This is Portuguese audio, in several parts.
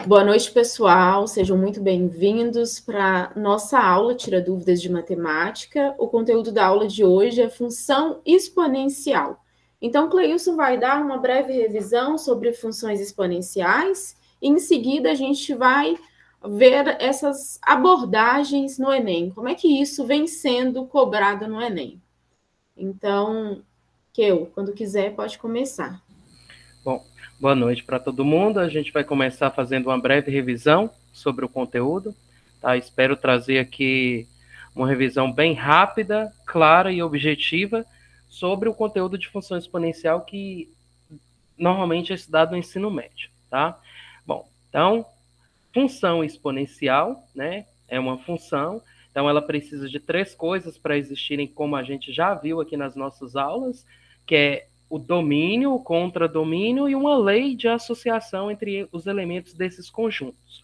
Boa noite, pessoal. Sejam muito bem-vindos para nossa aula Tira Dúvidas de Matemática. O conteúdo da aula de hoje é função exponencial. Então, Cleilson vai dar uma breve revisão sobre funções exponenciais e, em seguida, a gente vai ver essas abordagens no Enem. Como é que isso vem sendo cobrado no Enem? Então, quando quiser, pode começar. Bom, boa noite para todo mundo. A gente vai começar fazendo uma breve revisão sobre o conteúdo. Tá? Espero trazer aqui uma revisão bem rápida, clara e objetiva sobre o conteúdo de função exponencial que normalmente é estudado no ensino médio. Tá? Bom, então, função exponencial, né, é uma função, então ela precisa de três coisas para existirem, como a gente já viu aqui nas nossas aulas, que é o domínio, o contradomínio e uma lei de associação entre os elementos desses conjuntos.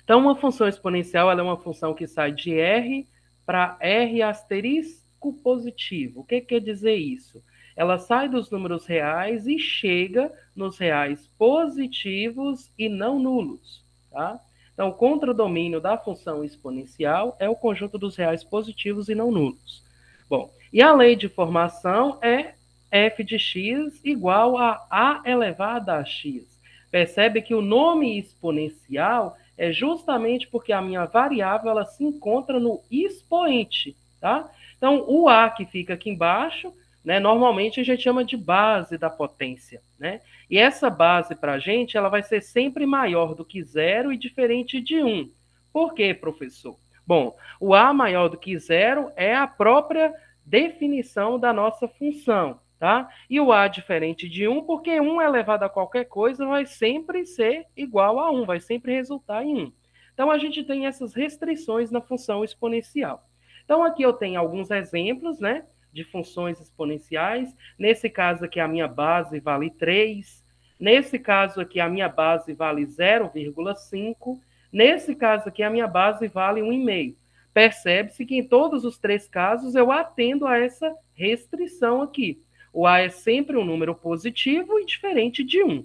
Então, uma função exponencial ela é uma função que sai de R para R asterisco positivo. O que quer dizer isso? Ela sai dos números reais e chega nos reais positivos e não nulos. Tá? Então, o contradomínio da função exponencial é o conjunto dos reais positivos e não nulos. Bom, e a lei de formação é f de x igual a elevado a x. Percebe que o nome exponencial é justamente porque a minha variável ela se encontra no expoente, tá? Então, o a que fica aqui embaixo, né, normalmente a gente chama de base da potência, né? E essa base para a gente, ela vai ser sempre maior do que zero e diferente de 1. Por quê, professor? Bom, o a maior do que zero é a própria definição da nossa função, tá? E o a diferente de 1, porque 1 elevado a qualquer coisa vai sempre ser igual a 1, vai sempre resultar em 1. Então, a gente tem essas restrições na função exponencial. Então, aqui eu tenho alguns exemplos, né, de funções exponenciais. Nesse caso aqui, a minha base vale 3. Nesse caso aqui, a minha base vale 0,5. Nesse caso aqui, a minha base vale 1,5. Percebe-se que em todos os três casos eu atendo a essa restrição aqui. O A é sempre um número positivo e diferente de 1.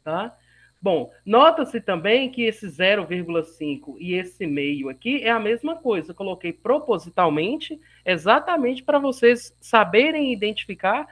Tá? Bom, nota-se também que esse 0,5 e esse meio aqui é a mesma coisa. Eu coloquei propositalmente, exatamente para vocês saberem identificar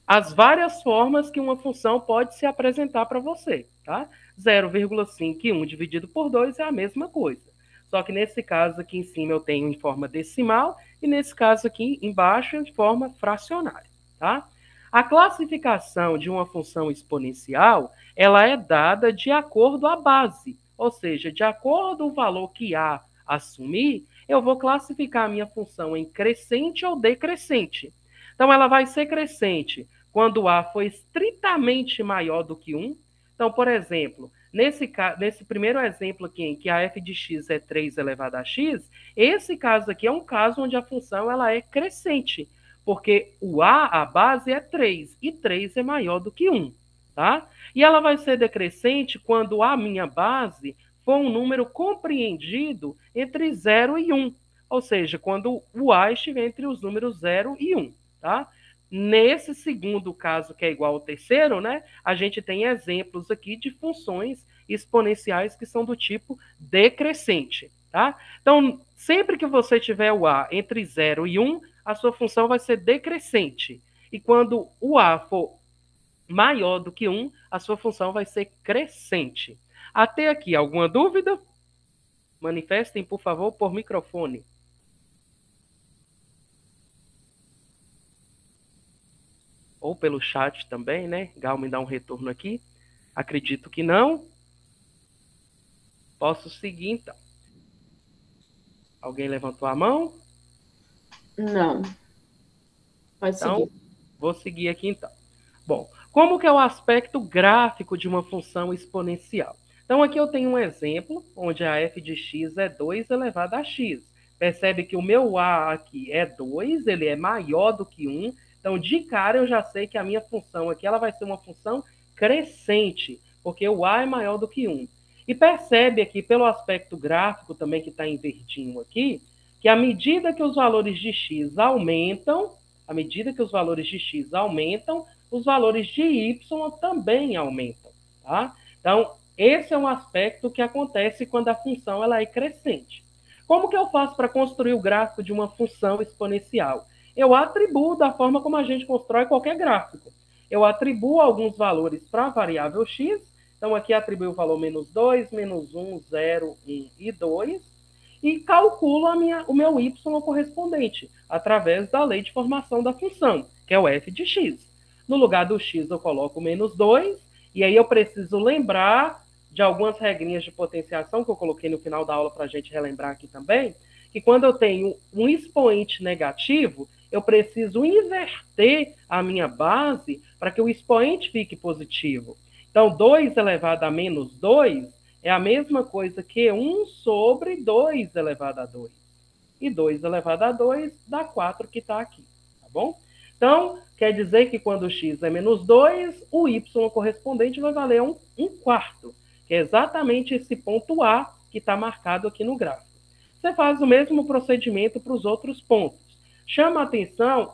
as várias formas que uma função pode se apresentar para você. Tá? 0,5 e 1 dividido por 2 é a mesma coisa. Só que nesse caso aqui em cima eu tenho em forma decimal e nesse caso aqui embaixo em forma fracionária. Tá? A classificação de uma função exponencial ela é dada de acordo à base, ou seja, de acordo com o valor que A assumir, eu vou classificar a minha função em crescente ou decrescente. Então, ela vai ser crescente quando A for estritamente maior do que 1. Então, por exemplo, nesse primeiro exemplo aqui, em que a f de x é 3 elevado a x, esse caso aqui é um caso onde a função ela é crescente, porque o A, a base, é 3, e 3 é maior do que 1. Tá? E ela vai ser decrescente quando a minha base for um número compreendido entre 0 e 1. Ou seja, quando o A estiver entre os números 0 e 1. Tá? Nesse segundo caso, que é igual ao terceiro, né, a gente tem exemplos aqui de funções exponenciais que são do tipo decrescente. Tá? Então, sempre que você tiver o A entre 0 e 1, a sua função vai ser decrescente. E quando o A for maior do que 1, a sua função vai ser crescente. Até aqui, alguma dúvida? Manifestem, por favor, por microfone. Ou pelo chat também, né? Gal me dá um retorno aqui. Acredito que não. Posso seguir, então. Alguém levantou a mão? Não. Pode seguir. Então, vou seguir aqui, então. Bom, como que é o aspecto gráfico de uma função exponencial? Então, aqui eu tenho um exemplo, onde a f de x é 2 elevado a x. Percebe que o meu a aqui é 2, ele é maior do que 1. Então, de cara, eu já sei que a minha função aqui ela vai ser uma função crescente, porque o a é maior do que 1. E percebe aqui, pelo aspecto gráfico também, que está em verdinho aqui, que à medida que os valores de x aumentam, os valores de y também aumentam. Tá? Então, Esse é um aspecto que acontece quando a função ela é crescente. Como que eu faço para construir o gráfico de uma função exponencial? Eu atribuo da forma como a gente constrói qualquer gráfico. Eu atribuo alguns valores para a variável x. Então, aqui atribuo o valor -2, -1, 0, 1 e 2. E calculo o meu y correspondente, através da lei de formação da função, que é o f de x. No lugar do x, eu coloco -2, e aí eu preciso lembrar de algumas regrinhas de potenciação que eu coloquei no final da aula para a gente relembrar aqui também, que quando eu tenho um expoente negativo, eu preciso inverter a minha base para que o expoente fique positivo. Então, 2 elevado a -2 é a mesma coisa que 1 sobre 2 elevado a 2. E 2 elevado a 2 dá 4 que está aqui, tá bom? Então, quer dizer que quando x é -2, o y correspondente vai valer 1/4, que é exatamente esse ponto A que está marcado aqui no gráfico. Você faz o mesmo procedimento para os outros pontos. Chama a atenção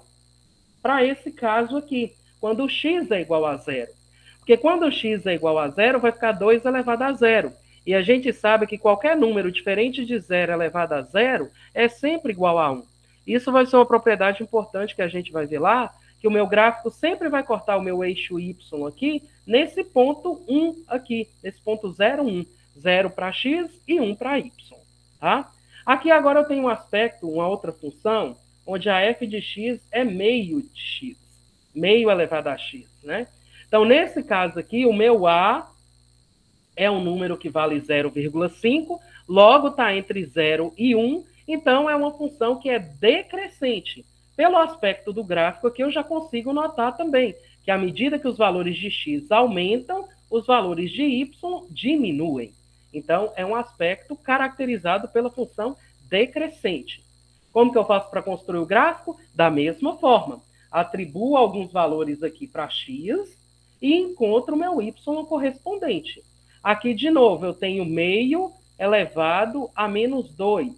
para esse caso aqui, quando o x é igual a 0. Porque quando o x é igual a 0, vai ficar 2 elevado a 0. E a gente sabe que qualquer número diferente de 0 elevado a 0 é sempre igual a 1. Isso vai ser uma propriedade importante que a gente vai ver lá, que o meu gráfico sempre vai cortar o meu eixo y aqui, nesse ponto 1 aqui, nesse ponto 0, 1. 0 para x e 1 para y. Tá? Aqui agora eu tenho um aspecto, uma outra função, onde a f de x é meio de x. Meio elevado a x, né? Então, nesse caso aqui, o meu A é um número que vale 0,5, logo está entre 0 e 1, então é uma função que é decrescente. Pelo aspecto do gráfico aqui, eu já consigo notar também que à medida que os valores de x aumentam, os valores de y diminuem. Então, é um aspecto caracterizado pela função decrescente. Como que eu faço para construir o gráfico? Da mesma forma. Atribuo alguns valores aqui para x, e encontro o meu y correspondente. Aqui, de novo, eu tenho meio elevado a -2.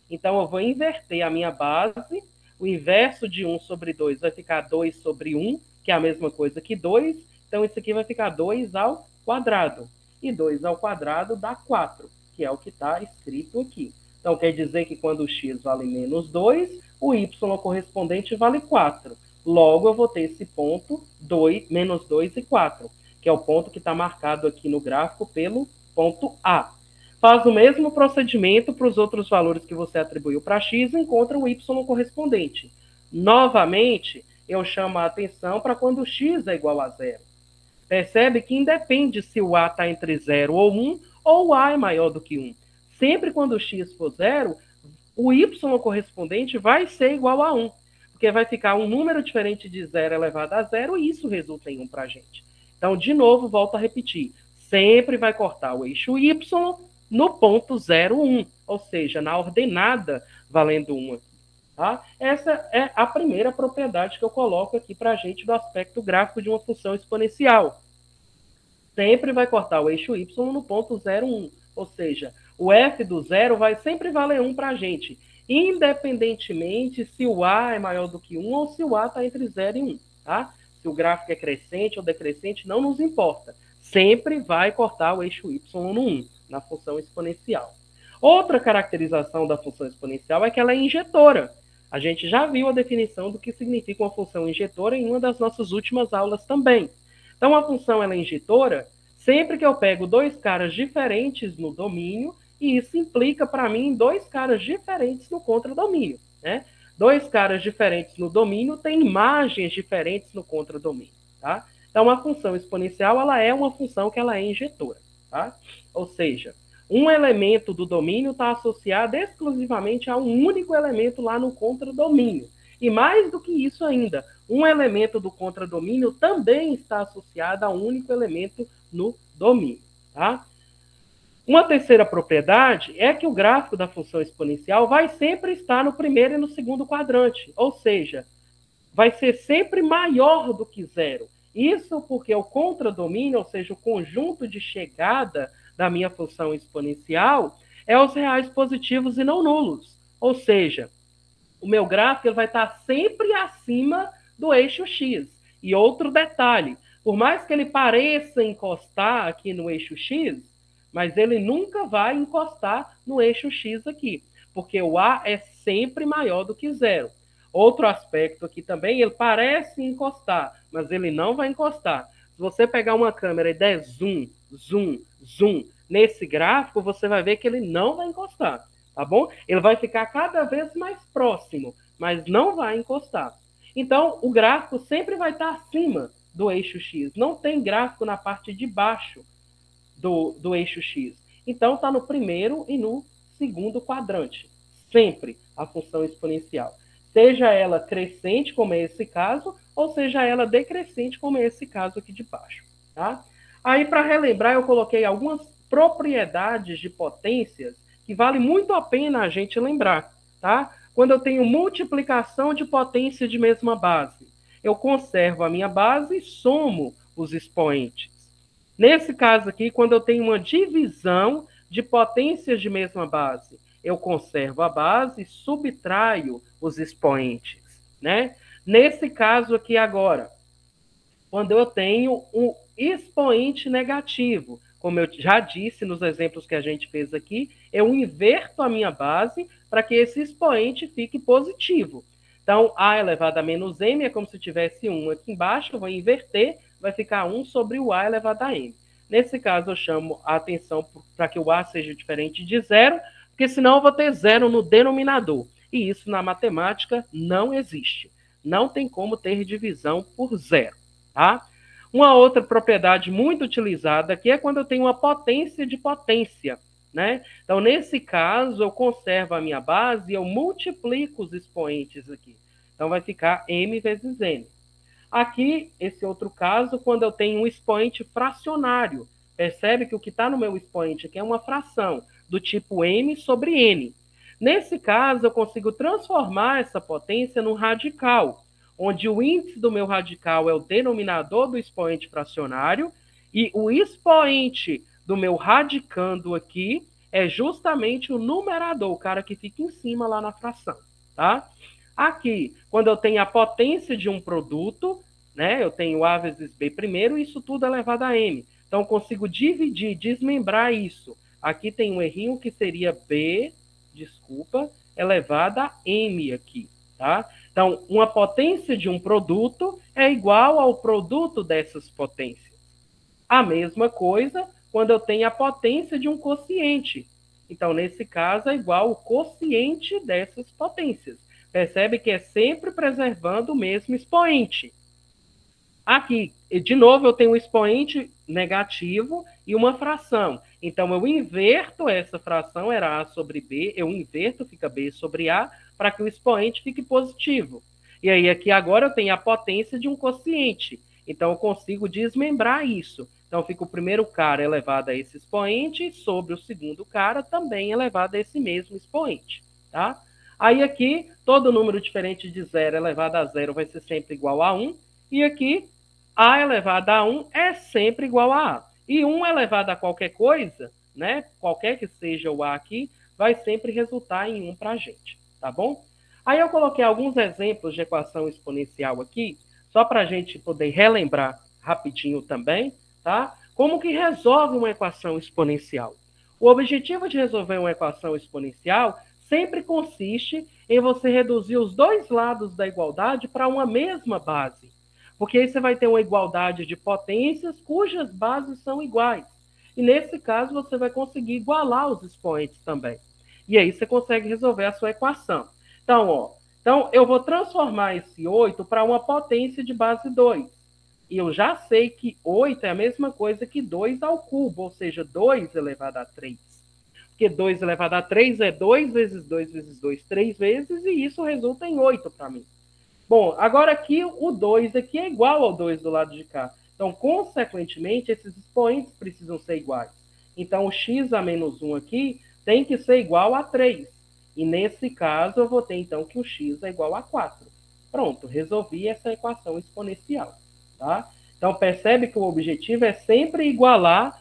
Então, eu vou inverter a minha base. O inverso de 1 sobre 2 vai ficar 2 sobre 1, que é a mesma coisa que 2. Então, isso aqui vai ficar 2 ao quadrado. E 2 ao quadrado dá 4, que é o que está escrito aqui. Então, quer dizer que quando o x vale -2, o y correspondente vale 4. Logo, eu vou ter esse ponto -2 e 4, que é o ponto que está marcado aqui no gráfico pelo ponto A. Faz o mesmo procedimento para os outros valores que você atribuiu para x e encontra o y correspondente. Novamente, eu chamo a atenção para quando x é igual a 0. Percebe que independe se o A está entre 0 ou 1, ou o A é maior do que 1. Sempre quando o x for 0, o y correspondente vai ser igual a 1. Porque vai ficar um número diferente de 0 elevado a 0 e isso resulta em 1 para a gente. Então, de novo, volto a repetir. Sempre vai cortar o eixo y no ponto 0, 1. Ou seja, na ordenada valendo 1 aqui. Tá? Essa é a primeira propriedade que eu coloco aqui para a gente do aspecto gráfico de uma função exponencial. Sempre vai cortar o eixo y no ponto 0, 1. Ou seja, o f do 0 vai sempre valer 1 para a gente, independentemente se o A é maior do que 1 ou se o A está entre 0 e 1. Tá? Se o gráfico é crescente ou decrescente, não nos importa. Sempre vai cortar o eixo y no 1, na função exponencial. Outra caracterização da função exponencial é que ela é injetora. A gente já viu a definição do que significa uma função injetora em uma das nossas últimas aulas também. Então, a função ela é injetora sempre que eu pego dois caras diferentes no domínio, e isso implica para mim dois caras diferentes no contradomínio, né? Dois caras diferentes no domínio têm imagens diferentes no contradomínio, tá? Então, a função exponencial ela é uma função que ela é injetora, tá? Ou seja, um elemento do domínio está associado exclusivamente a um único elemento lá no contradomínio. E mais do que isso ainda, um elemento do contradomínio também está associado a um único elemento no domínio. Tá? Uma terceira propriedade é que o gráfico da função exponencial vai sempre estar no primeiro e no segundo quadrante, ou seja, vai ser sempre maior do que 0. Isso porque o contradomínio, ou seja, o conjunto de chegada da minha função exponencial, é os reais positivos e não nulos. Ou seja, o meu gráfico ele vai estar sempre acima do eixo x. E outro detalhe, por mais que ele pareça encostar aqui no eixo x, mas ele nunca vai encostar no eixo X aqui, porque o A é sempre maior do que zero. Outro aspecto aqui também, ele parece encostar, mas ele não vai encostar. Se você pegar uma câmera e der zoom, zoom, zoom nesse gráfico, você vai ver que ele não vai encostar, tá bom? Ele vai ficar cada vez mais próximo, mas não vai encostar. Então, o gráfico sempre vai estar acima do eixo X. Não tem gráfico na parte de baixo do eixo X. Então, está no primeiro e no segundo quadrante. Sempre a função exponencial. Seja ela crescente, como é esse caso, ou seja ela decrescente, como é esse caso aqui de baixo. Tá? Aí, para relembrar, eu coloquei algumas propriedades de potências que vale muito a pena a gente lembrar. Tá? Quando eu tenho multiplicação de potência de mesma base, eu conservo a minha base e somo os expoentes. Nesse caso aqui, quando eu tenho uma divisão de potências de mesma base, eu conservo a base e subtraio os expoentes, né? Nesse caso aqui agora, quando eu tenho um expoente negativo, como eu já disse nos exemplos que a gente fez aqui, eu inverto a minha base para que esse expoente fique positivo. Então, a elevado a menos m é como se tivesse 1 aqui embaixo, eu vou inverter, vai ficar 1 sobre o a elevado a m. Nesse caso, eu chamo a atenção para que o a seja diferente de zero, porque senão eu vou ter zero no denominador. E isso na matemática não existe. Não tem como ter divisão por zero. Tá? Uma outra propriedade muito utilizada aqui é quando eu tenho uma potência de potência. Né? Então, nesse caso, eu conservo a minha base e eu multiplico os expoentes aqui. Então, vai ficar m vezes n. Aqui, esse outro caso, quando eu tenho um expoente fracionário. Percebe que o que está no meu expoente aqui é uma fração do tipo m sobre n. Nesse caso, eu consigo transformar essa potência num radical, onde o índice do meu radical é o denominador do expoente fracionário e o expoente do meu radicando aqui é justamente o numerador, o cara que fica em cima lá na fração, tá? Aqui, quando eu tenho a potência de um produto, né, eu tenho a vezes b primeiro, isso tudo é elevado a m. Então, eu consigo dividir, desmembrar isso. Aqui tem um errinho que seria b, elevado a m aqui, tá? Então, uma potência de um produto é igual ao produto dessas potências. A mesma coisa quando eu tenho a potência de um quociente. Então, nesse caso, é igual ao quociente dessas potências. Percebe que é sempre preservando o mesmo expoente. Aqui, de novo, eu tenho um expoente negativo e uma fração. Então, eu inverto essa fração, era a sobre b, eu inverto, fica b sobre a, para que o expoente fique positivo. E aí, aqui agora, eu tenho a potência de um quociente. Então, eu consigo desmembrar isso. Então, fica o primeiro cara elevado a esse expoente e sobre o segundo cara também elevado a esse mesmo expoente. Tá? Aí, aqui, todo número diferente de 0 elevado a 0 vai ser sempre igual a 1. E aqui, a elevado a 1 é sempre igual a A. E 1 elevado a qualquer coisa, né, qualquer que seja o A aqui, vai sempre resultar em 1 para a gente, tá bom? Aí eu coloquei alguns exemplos de equação exponencial aqui, só para a gente poder relembrar rapidinho também, tá? Como que resolve uma equação exponencial? O objetivo de resolver uma equação exponencial sempre consiste em você reduzir os dois lados da igualdade para uma mesma base. Porque aí você vai ter uma igualdade de potências cujas bases são iguais. E nesse caso você vai conseguir igualar os expoentes também. E aí você consegue resolver a sua equação. Então eu vou transformar esse 8 para uma potência de base 2. E eu já sei que 8 é a mesma coisa que 2 ao cubo, ou seja, 2 elevado a 3. Porque 2 elevado a 3 é 2 vezes 2 vezes 2, 3 vezes, e isso resulta em 8 para mim. Bom, agora aqui o 2 aqui é igual ao 2 do lado de cá. Então, consequentemente, esses expoentes precisam ser iguais. Então, o x a menos 1 aqui tem que ser igual a 3. E nesse caso, eu vou ter, então, que o x é igual a 4. Pronto, resolvi essa equação exponencial. Tá? Então, percebe que o objetivo é sempre igualar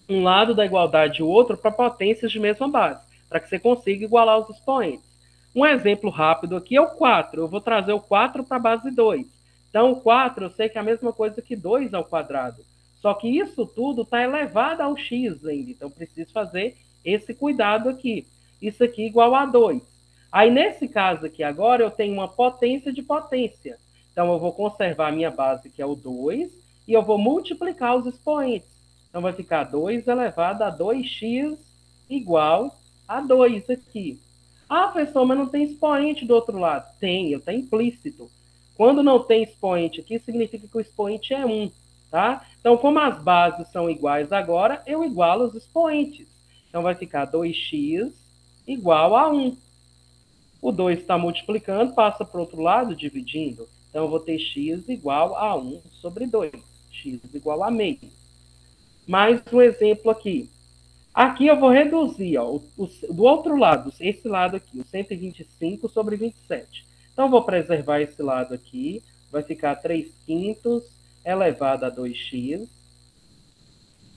um lado da igualdade e o outro para potências de mesma base, para que você consiga igualar os expoentes. Um exemplo rápido aqui é o 4. Eu vou trazer o 4 para a base 2. Então, o 4 eu sei que é a mesma coisa que 2 ao quadrado. Só que isso tudo está elevado ao x ainda. Então, preciso fazer esse cuidado aqui. Isso aqui igual a 2. Aí, nesse caso aqui agora, eu tenho uma potência de potência. Então, eu vou conservar a minha base, que é o 2, e eu vou multiplicar os expoentes. Então, vai ficar 2 elevado a 2x igual a 2 aqui. Ah, professor, mas não tem expoente do outro lado. Tem, está implícito. Quando não tem expoente aqui, significa que o expoente é 1. Tá? Então, como as bases são iguais agora, eu igualo os expoentes. Então, vai ficar 2x igual a 1. O 2 está multiplicando, passa para o outro lado, dividindo. Então, eu vou ter x igual a 1 sobre 2. X igual a meio. Mais um exemplo aqui. Aqui eu vou reduzir, ó, do outro lado, esse lado aqui, o 125 sobre 27. Então, eu vou preservar esse lado aqui. Vai ficar 3 quintos elevado a 2x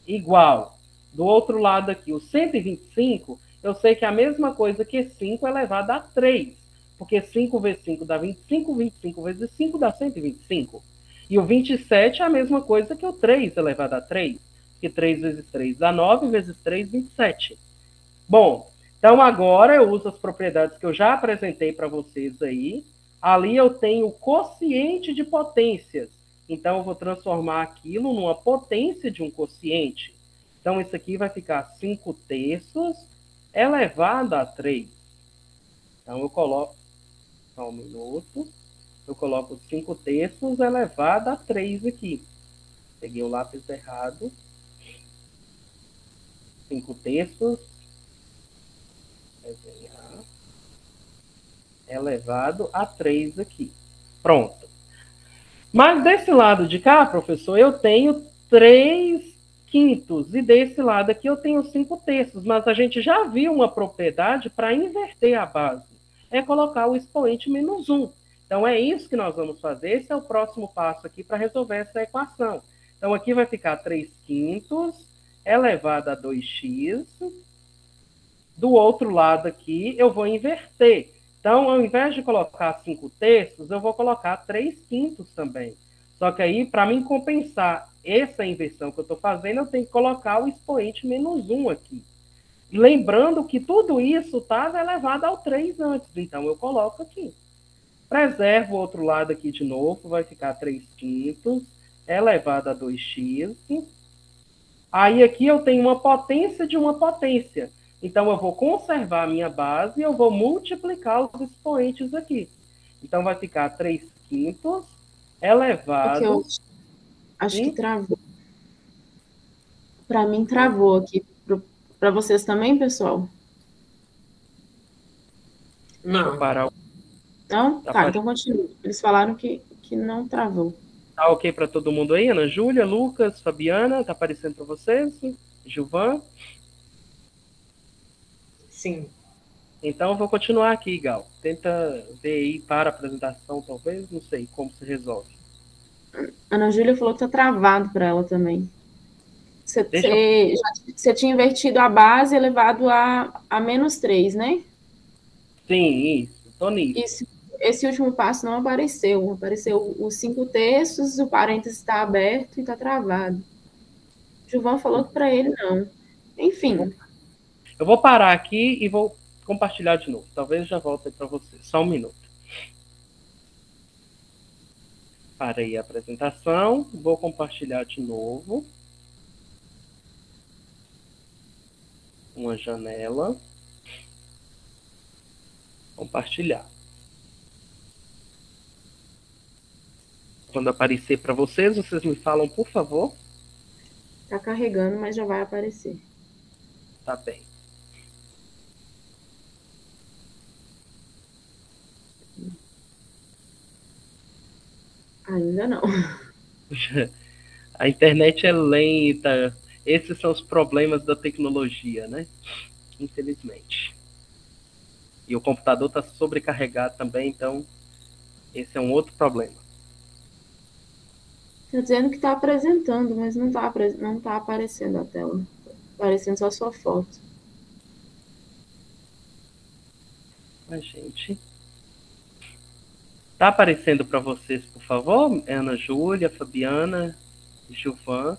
igual. Do outro lado aqui, o 125, eu sei que é a mesma coisa que 5 elevado a 3. Porque 5 vezes 5 dá 25, 25 vezes 5 dá 125. E o 27 é a mesma coisa que o 3 elevado a 3. Que 3 vezes 3 dá 9, vezes 3, 27. Bom, então agora eu uso as propriedades que eu já apresentei para vocês aí. Ali eu tenho o quociente de potências. Então eu vou transformar aquilo numa potência de um quociente. Então isso aqui vai ficar 5 terços elevado a 3. Então eu coloco, só um minuto, eu coloco 5 terços elevado a 3 aqui. Peguei o lápis errado. 5 terços desenhar elevado a 3 aqui. Pronto. Mas desse lado de cá, professor, eu tenho 3 quintos. E desse lado aqui eu tenho 5 terços. Mas a gente já viu uma propriedade para inverter a base. É colocar o expoente menos 1. Então, é isso que nós vamos fazer. Esse é o próximo passo aqui para resolver essa equação. Então, aqui vai ficar 3 quintos elevado a 2x. Do outro lado aqui, eu vou inverter. Então, ao invés de colocar 5 terços, eu vou colocar 3 quintos também. Só que aí, para mim compensar essa inversão que eu estou fazendo, eu tenho que colocar o expoente menos 1 aqui. Lembrando que tudo isso estava elevado ao 3 antes. Então, eu coloco aqui. Preservo o outro lado aqui de novo. Vai ficar 3 quintos elevado a 2x. Aí aqui eu tenho uma potência de uma potência. Então, eu vou conservar a minha base e eu vou multiplicar os expoentes aqui. Então, vai ficar 3 quintos elevado... Eu acho que travou. Para mim, travou aqui. Para vocês também, pessoal? Não. Não? Tá, então continua. Eles falaram que não travou. Tá ok para todo mundo aí? Ana Júlia, Lucas, Fabiana, tá aparecendo para vocês? Gilvan? Sim. Então, eu vou continuar aqui, Gal. Tenta ver aí para a apresentação, talvez. Não sei como se resolve. Ana Júlia falou que tá travado para ela também. Você tinha invertido a base e elevado a menos 3, né? Sim, isso. Tô nisso. Esse último passo não apareceu. Apareceu os 5 terços, o parênteses está aberto e está travado. O Gilvan falou que para ele não. Enfim. Eu vou parar aqui e vou compartilhar de novo. Talvez já volte para você. Só um minuto. Parei a apresentação. Vou compartilhar de novo. Uma janela. Compartilhar. Quando aparecer para vocês, vocês me falam, por favor. Tá carregando, mas já vai aparecer. Tá bem. Ainda não. A internet é lenta. Esses são os problemas da tecnologia, né? Infelizmente. E o computador está sobrecarregado também, então esse é um outro problema. Está dizendo que está apresentando, mas não tá aparecendo a tela. Tá aparecendo só a sua foto. A gente... Tá aparecendo para vocês, por favor? Ana Júlia, Fabiana, Gilvan.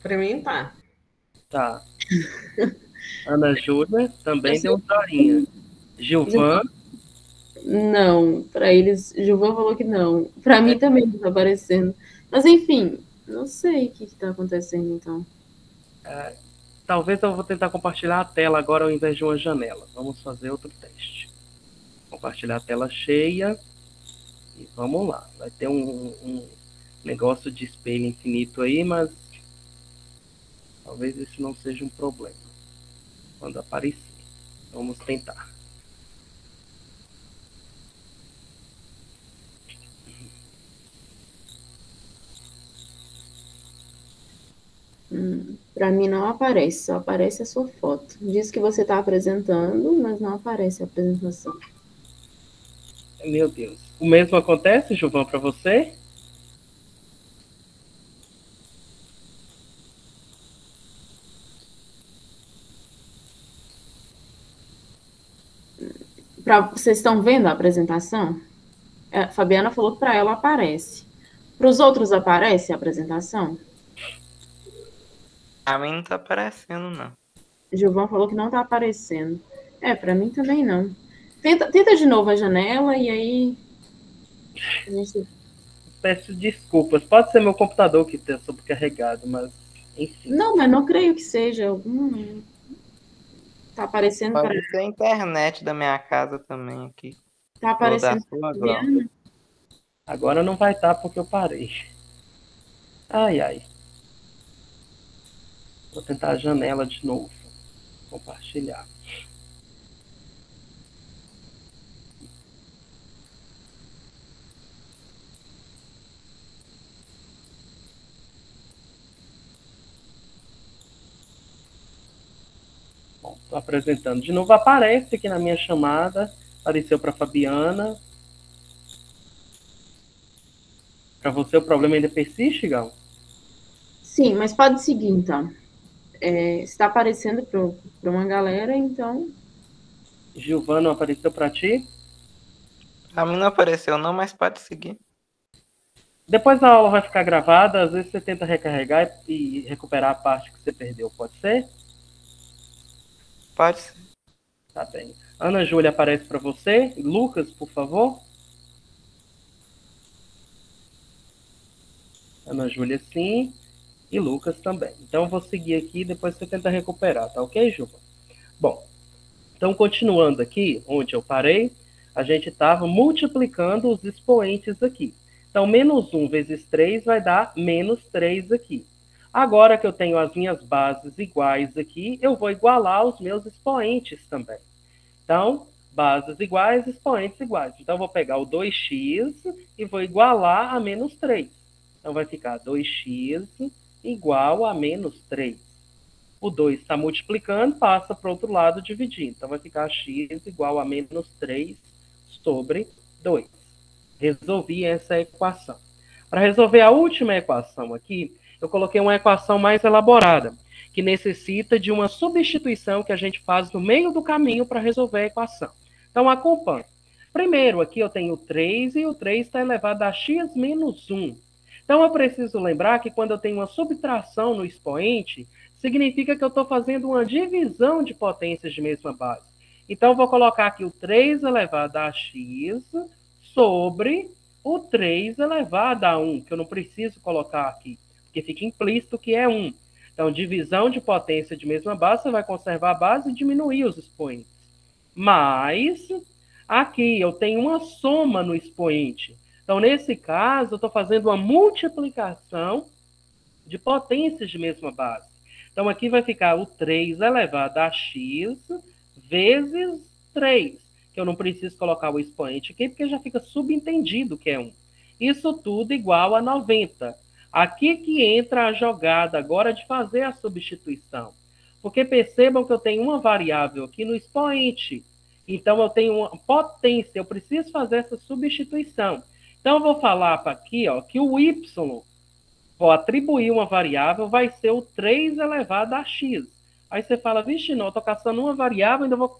Para mim tá. Tá. Ana Júlia também deu um joinha. Gilvan, Não, para eles, Gilvan falou que não. Para mim também não tá aparecendo. Mas enfim, não sei o que está acontecendo então. talvez eu vou tentar compartilhar a tela agora ao invés de uma janela. Vamos fazer outro teste. Compartilhar a tela cheia e vamos lá. Vai ter um negócio de espelho infinito aí, mas talvez isso não seja um problema quando aparecer. Vamos tentar. Para mim não aparece, só aparece a sua foto. Diz que você está apresentando, mas não aparece a apresentação. Meu Deus. O mesmo acontece, Gilvan, para você? Vocês estão vendo a apresentação? A Fabiana falou que para ela aparece. Para os outros aparece a apresentação? A mim não tá aparecendo, não. Gilvan falou que não está aparecendo. Para mim também não. Tenta de novo a janela e aí a gente... Peço desculpas. Pode ser meu computador que está sobrecarregado, mas enfim. Não, mas não creio que seja algum. Tá aparecendo para. Pode ser a internet da minha casa também aqui. Tá aparecendo Vou dar sua para agora. Agora não vai estar porque eu parei. Ai, ai. Vou tentar a janela de novo. Compartilhar. Bom, estou apresentando de novo. Aparece aqui na minha chamada. Apareceu para Fabiana. Para você o problema ainda persiste, Gal? Sim, mas pode seguir então. Está aparecendo para uma galera, então. Gilvano apareceu para ti? A mim não apareceu, não, mas pode seguir. Depois a aula vai ficar gravada. Às vezes você tenta recarregar e recuperar a parte que você perdeu. Pode ser? Pode ser. Tá bem. Ana Júlia aparece para você. Lucas, por favor. Ana Júlia, sim. E Lucas também. Então, eu vou seguir aqui e depois você tenta recuperar, tá ok, Juba? Bom, então, continuando aqui, onde eu parei, a gente estava multiplicando os expoentes aqui. Então, menos 1 vezes 3 vai dar menos 3 aqui. Agora que eu tenho as minhas bases iguais aqui, eu vou igualar os meus expoentes também. Então, bases iguais, expoentes iguais. Então, eu vou pegar o 2x e vou igualar a menos 3. Então, vai ficar 2x igual a menos 3. O 2 está multiplicando, passa para o outro lado dividindo. Então, vai ficar x igual a menos 3 sobre 2. Resolvi essa equação. Para resolver a última equação aqui, eu coloquei uma equação mais elaborada, que necessita de uma substituição que a gente faz no meio do caminho para resolver a equação. Então, acompanhe. Primeiro, aqui eu tenho 3 e o 3 está elevado a x menos 1. Então, eu preciso lembrar que quando eu tenho uma subtração no expoente, significa que eu estou fazendo uma divisão de potências de mesma base. Então, eu vou colocar aqui o 3 elevado a x sobre o 3 elevado a 1, que eu não preciso colocar aqui, porque fica implícito que é 1. Então, divisão de potência de mesma base, você vai conservar a base e diminuir os expoentes. Mas, aqui eu tenho uma soma no expoente. Então, nesse caso, eu estou fazendo uma multiplicação de potências de mesma base. Então, aqui vai ficar o 3 elevado a x vezes 3, que eu não preciso colocar o expoente aqui, porque já fica subentendido que é 1. Isso tudo igual a 90. Aqui que entra a jogada agora de fazer a substituição. Porque percebam que eu tenho uma variável aqui no expoente. Então, eu tenho uma potência, eu preciso fazer essa substituição. Então, eu vou falar para aqui que o y, vou atribuir uma variável, vai ser o 3 elevado a x. Aí você fala, vixe, não, eu estou caçando uma variável, ainda vou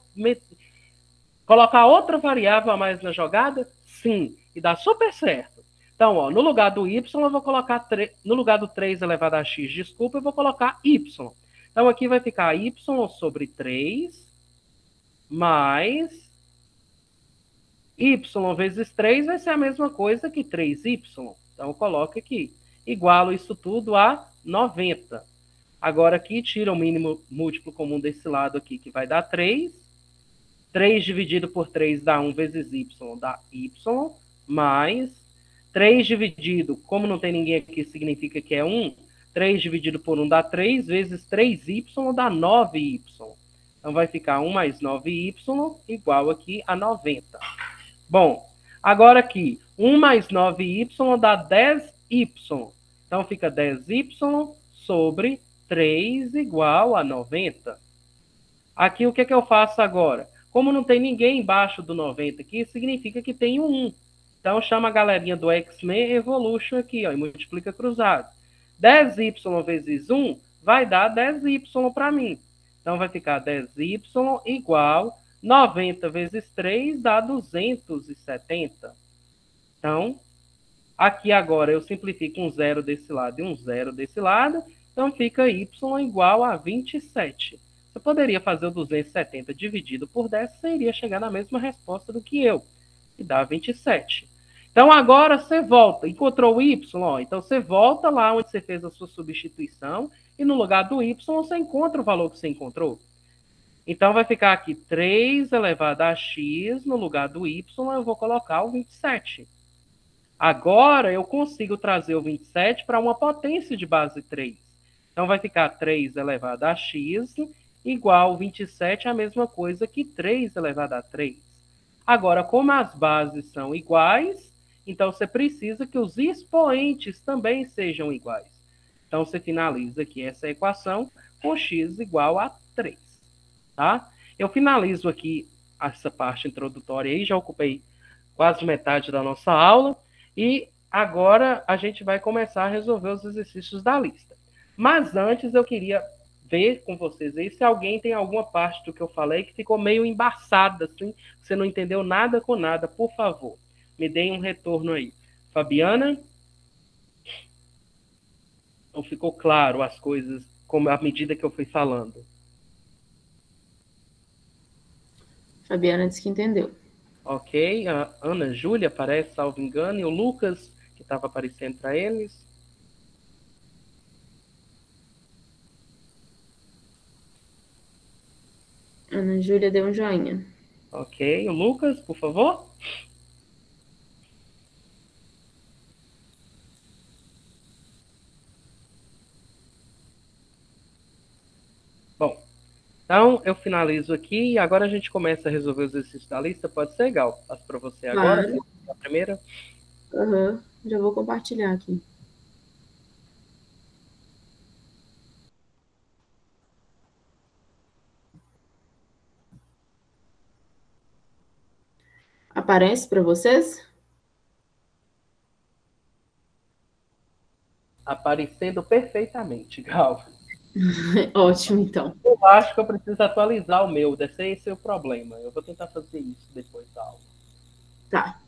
colocar outra variável a mais na jogada? Sim, e dá super certo. Então, ó, no lugar do y, eu vou colocar, no lugar do 3 elevado a x, desculpa, eu vou colocar y. Então, aqui vai ficar y sobre 3 mais y vezes 3 vai ser a mesma coisa que 3y. Então, eu coloco aqui. Igualo isso tudo a 90. Agora, aqui, tira o mínimo múltiplo comum desse lado aqui, que vai dar 3. 3 dividido por 3 dá 1 vezes y, dá y, mais 3 dividido, como não tem ninguém aqui, significa que é 1. 3 dividido por 1 dá 3, vezes 3y dá 9y. Então, vai ficar 1 mais 9y igual aqui a 90. Bom, agora aqui, 1 mais 9y dá 10y. Então, fica 10y sobre 3 igual a 90. Aqui, o que eu faço agora? Como não tem ninguém embaixo do 90 aqui, significa que tem um 1. Então, chama a galerinha do X-Men Evolution aqui, ó, e multiplica cruzado. 10y vezes 1 vai dar 10y para mim. Então, vai ficar 10y igual 90 vezes 3 dá 270. Então, aqui agora eu simplifico um 0 desse lado e um 0 desse lado. Então, fica y igual a 27. Você poderia fazer o 270 dividido por 10, você iria chegar na mesma resposta do que eu, que dá 27. Então, agora você volta, encontrou o y, ó, então você volta lá onde você fez a sua substituição e no lugar do y você encontra o valor que você encontrou. Então, vai ficar aqui 3 elevado a x, no lugar do y eu vou colocar o 27. Agora, eu consigo trazer o 27 para uma potência de base 3. Então, vai ficar 3 elevado a x igual 27, a mesma coisa que 3 elevado a 3. Agora, como as bases são iguais, então você precisa que os expoentes também sejam iguais. Então, você finaliza aqui essa equação com x igual a 3. Tá? Eu finalizo aqui essa parte introdutória aí, já ocupei quase metade da nossa aula, e agora a gente vai começar a resolver os exercícios da lista. Mas antes eu queria ver com vocês aí se alguém tem alguma parte do que eu falei que ficou meio embaçada, assim, você não entendeu nada com nada, por favor, me deem um retorno aí. Fabiana? Ou ficou claro as coisas como à medida que eu fui falando? Fabiana disse que entendeu. Ok, a Ana Júlia aparece, salvo engano, e o Lucas, que estava aparecendo para eles. Ana Júlia deu um joinha. Ok, o Lucas, por favor. Bom, então eu finalizo aqui e agora a gente começa a resolver os exercícios da lista. Pode ser legal. Passo para você agora, claro. A primeira. Já vou compartilhar aqui. Aparece para vocês? Aparecendo perfeitamente, Gal. Ótimo, então. Eu acho que eu preciso atualizar o meu, esse é o problema. Eu vou tentar fazer isso depois da aula. Tá.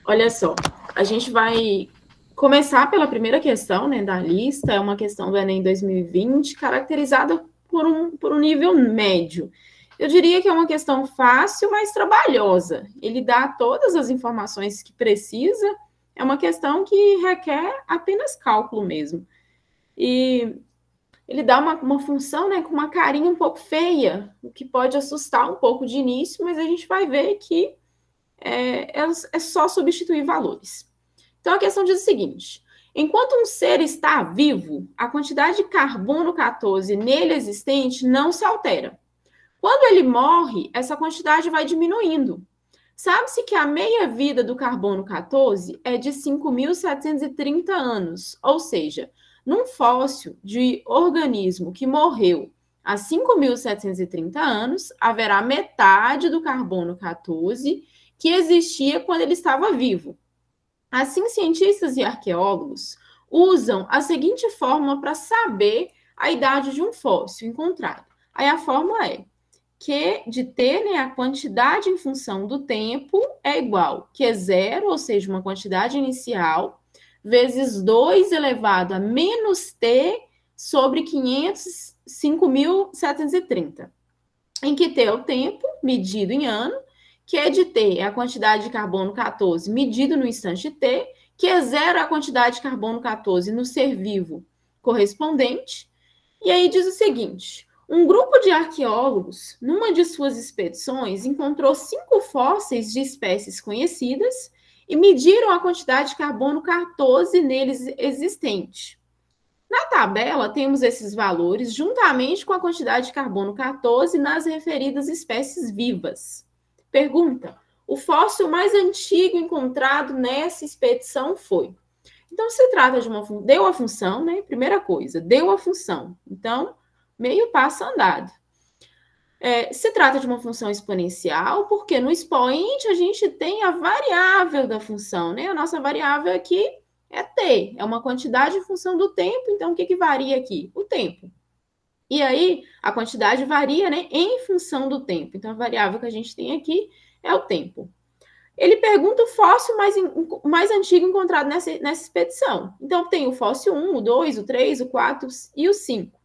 Olha só, a gente vai começar pela primeira questão, né, da lista. É uma questão do Enem 2020, caracterizada por um nível médio. Eu diria que é uma questão fácil, mas trabalhosa. Ele dá todas as informações que precisa. É uma questão que requer apenas cálculo mesmo. E ele dá uma função, né, com uma carinha um pouco feia, o que pode assustar um pouco de início, mas a gente vai ver que é só substituir valores. Então, a questão diz o seguinte: enquanto um ser está vivo, a quantidade de carbono 14 nele existente não se altera. Quando ele morre, essa quantidade vai diminuindo. Sabe-se que a meia-vida do carbono 14 é de 5.730 anos, ou seja, num fóssil de organismo que morreu há 5.730 anos, haverá metade do carbono 14 que existia quando ele estava vivo. Assim, cientistas e arqueólogos usam a seguinte fórmula para saber a idade de um fóssil encontrado. Aí a fórmula é Q de T, né, a quantidade em função do tempo, é igual a Q0, ou seja, uma quantidade inicial, vezes 2 elevado a menos T sobre 5.730. Em que T é o tempo, medido em ano, Q de T é a quantidade de carbono 14 medido no instante T, Q0 é a quantidade de carbono 14 no ser vivo correspondente. E aí diz o seguinte: um grupo de arqueólogos, numa de suas expedições, encontrou 5 fósseis de espécies conhecidas e mediram a quantidade de carbono 14 neles existente. Na tabela, temos esses valores juntamente com a quantidade de carbono 14 nas referidas espécies vivas. Pergunta: o fóssil mais antigo encontrado nessa expedição foi? Então, se trata de uma... Deu a função, né? Primeira coisa, deu a função. Então, meio passo andado. Se trata de uma função exponencial, porque no expoente a gente tem a variável da função, né? A nossa variável aqui é t, é uma quantidade em função do tempo, então o que varia aqui? O tempo. E aí, a quantidade varia, né, em função do tempo. Então, a variável que a gente tem aqui é o tempo. Ele pergunta o fóssil mais antigo encontrado nessa expedição. Então, tem o fóssil 1, o 2, o 3, o 4 e o 5.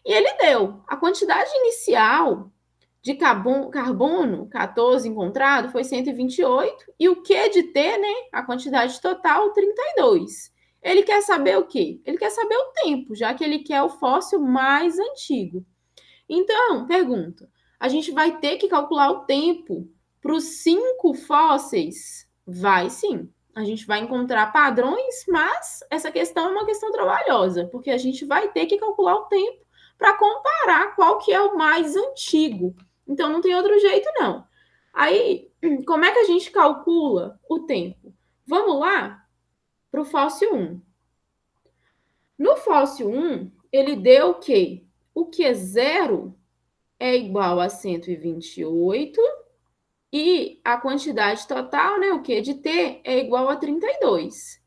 E ele deu a quantidade inicial de carbono 14 encontrado foi 128, e o Q de T, né, a quantidade total, 32. Ele quer saber o quê? Ele quer saber o tempo, já que ele quer o fóssil mais antigo. Então, pergunta, a gente vai ter que calcular o tempo para os 5 fósseis? Vai sim. A gente vai encontrar padrões, mas essa questão é uma questão trabalhosa, porque a gente vai ter que calcular o tempo para comparar qual que é o mais antigo. Então, não tem outro jeito, não. Aí, como é que a gente calcula o tempo? Vamos lá para o fóssil 1. No fóssil 1, ele deu o quê? O Q0 é igual a 128 e a quantidade total, né, o Q de T, é igual a 32.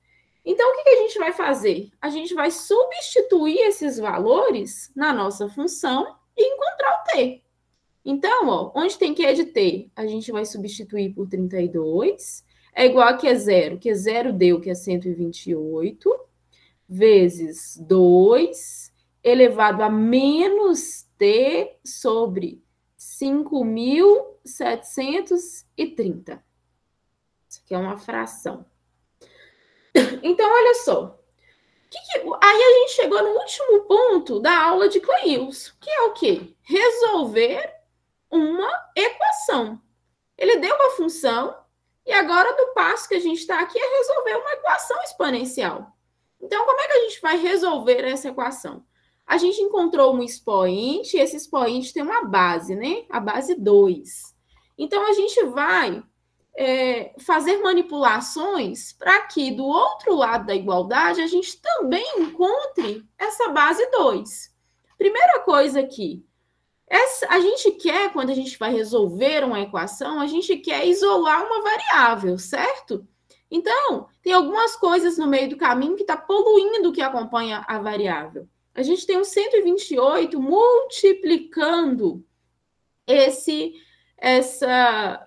Então, o que a gente vai fazer? A gente vai substituir esses valores na nossa função e encontrar o T. Então, ó, onde tem Q de T, a gente vai substituir por 32, é igual a Q0. Q0 deu que é 128, vezes 2, elevado a menos T sobre 5.730. Isso aqui é uma fração. Então, olha só. Aí a gente chegou no último ponto da aula de Cleilson, que é o quê? Resolver uma equação. Ele deu uma função e agora do passo que a gente está aqui é resolver uma equação exponencial. Então, como é que a gente vai resolver essa equação? A gente encontrou um expoente, e esse expoente tem uma base, né? A base 2. Então, a gente vai fazer manipulações para que do outro lado da igualdade a gente também encontre essa base 2. Primeira coisa aqui, a gente quer, quando a gente vai resolver uma equação, a gente quer isolar uma variável, certo? Então, tem algumas coisas no meio do caminho que está poluindo o que acompanha a variável. A gente tem um 128 multiplicando essa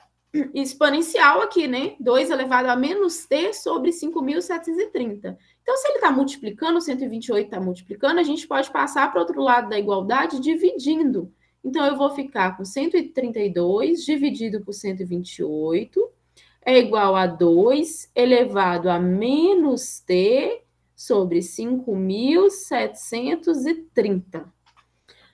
exponencial aqui, né? 2 elevado a menos t sobre 5.730. Então, se ele está multiplicando, o 128 está multiplicando, a gente pode passar para o outro lado da igualdade dividindo. Então, eu vou ficar com 132 dividido por 128 é igual a 2 elevado a menos t sobre 5.730.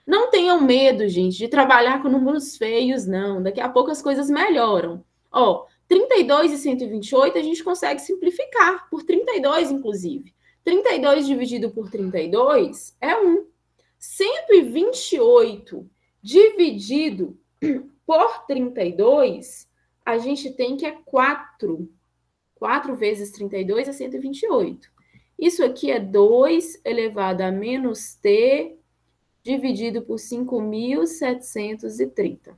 Não tenham medo, gente, de trabalhar com números feios, não. Daqui a pouco as coisas melhoram. Ó, 32 e 128 a gente consegue simplificar, por 32, inclusive. 32 dividido por 32 é 1. 128 dividido por 32, a gente tem que é 4. 4 vezes 32 é 128. Isso aqui é 2 elevado a menos t dividido por 5.730.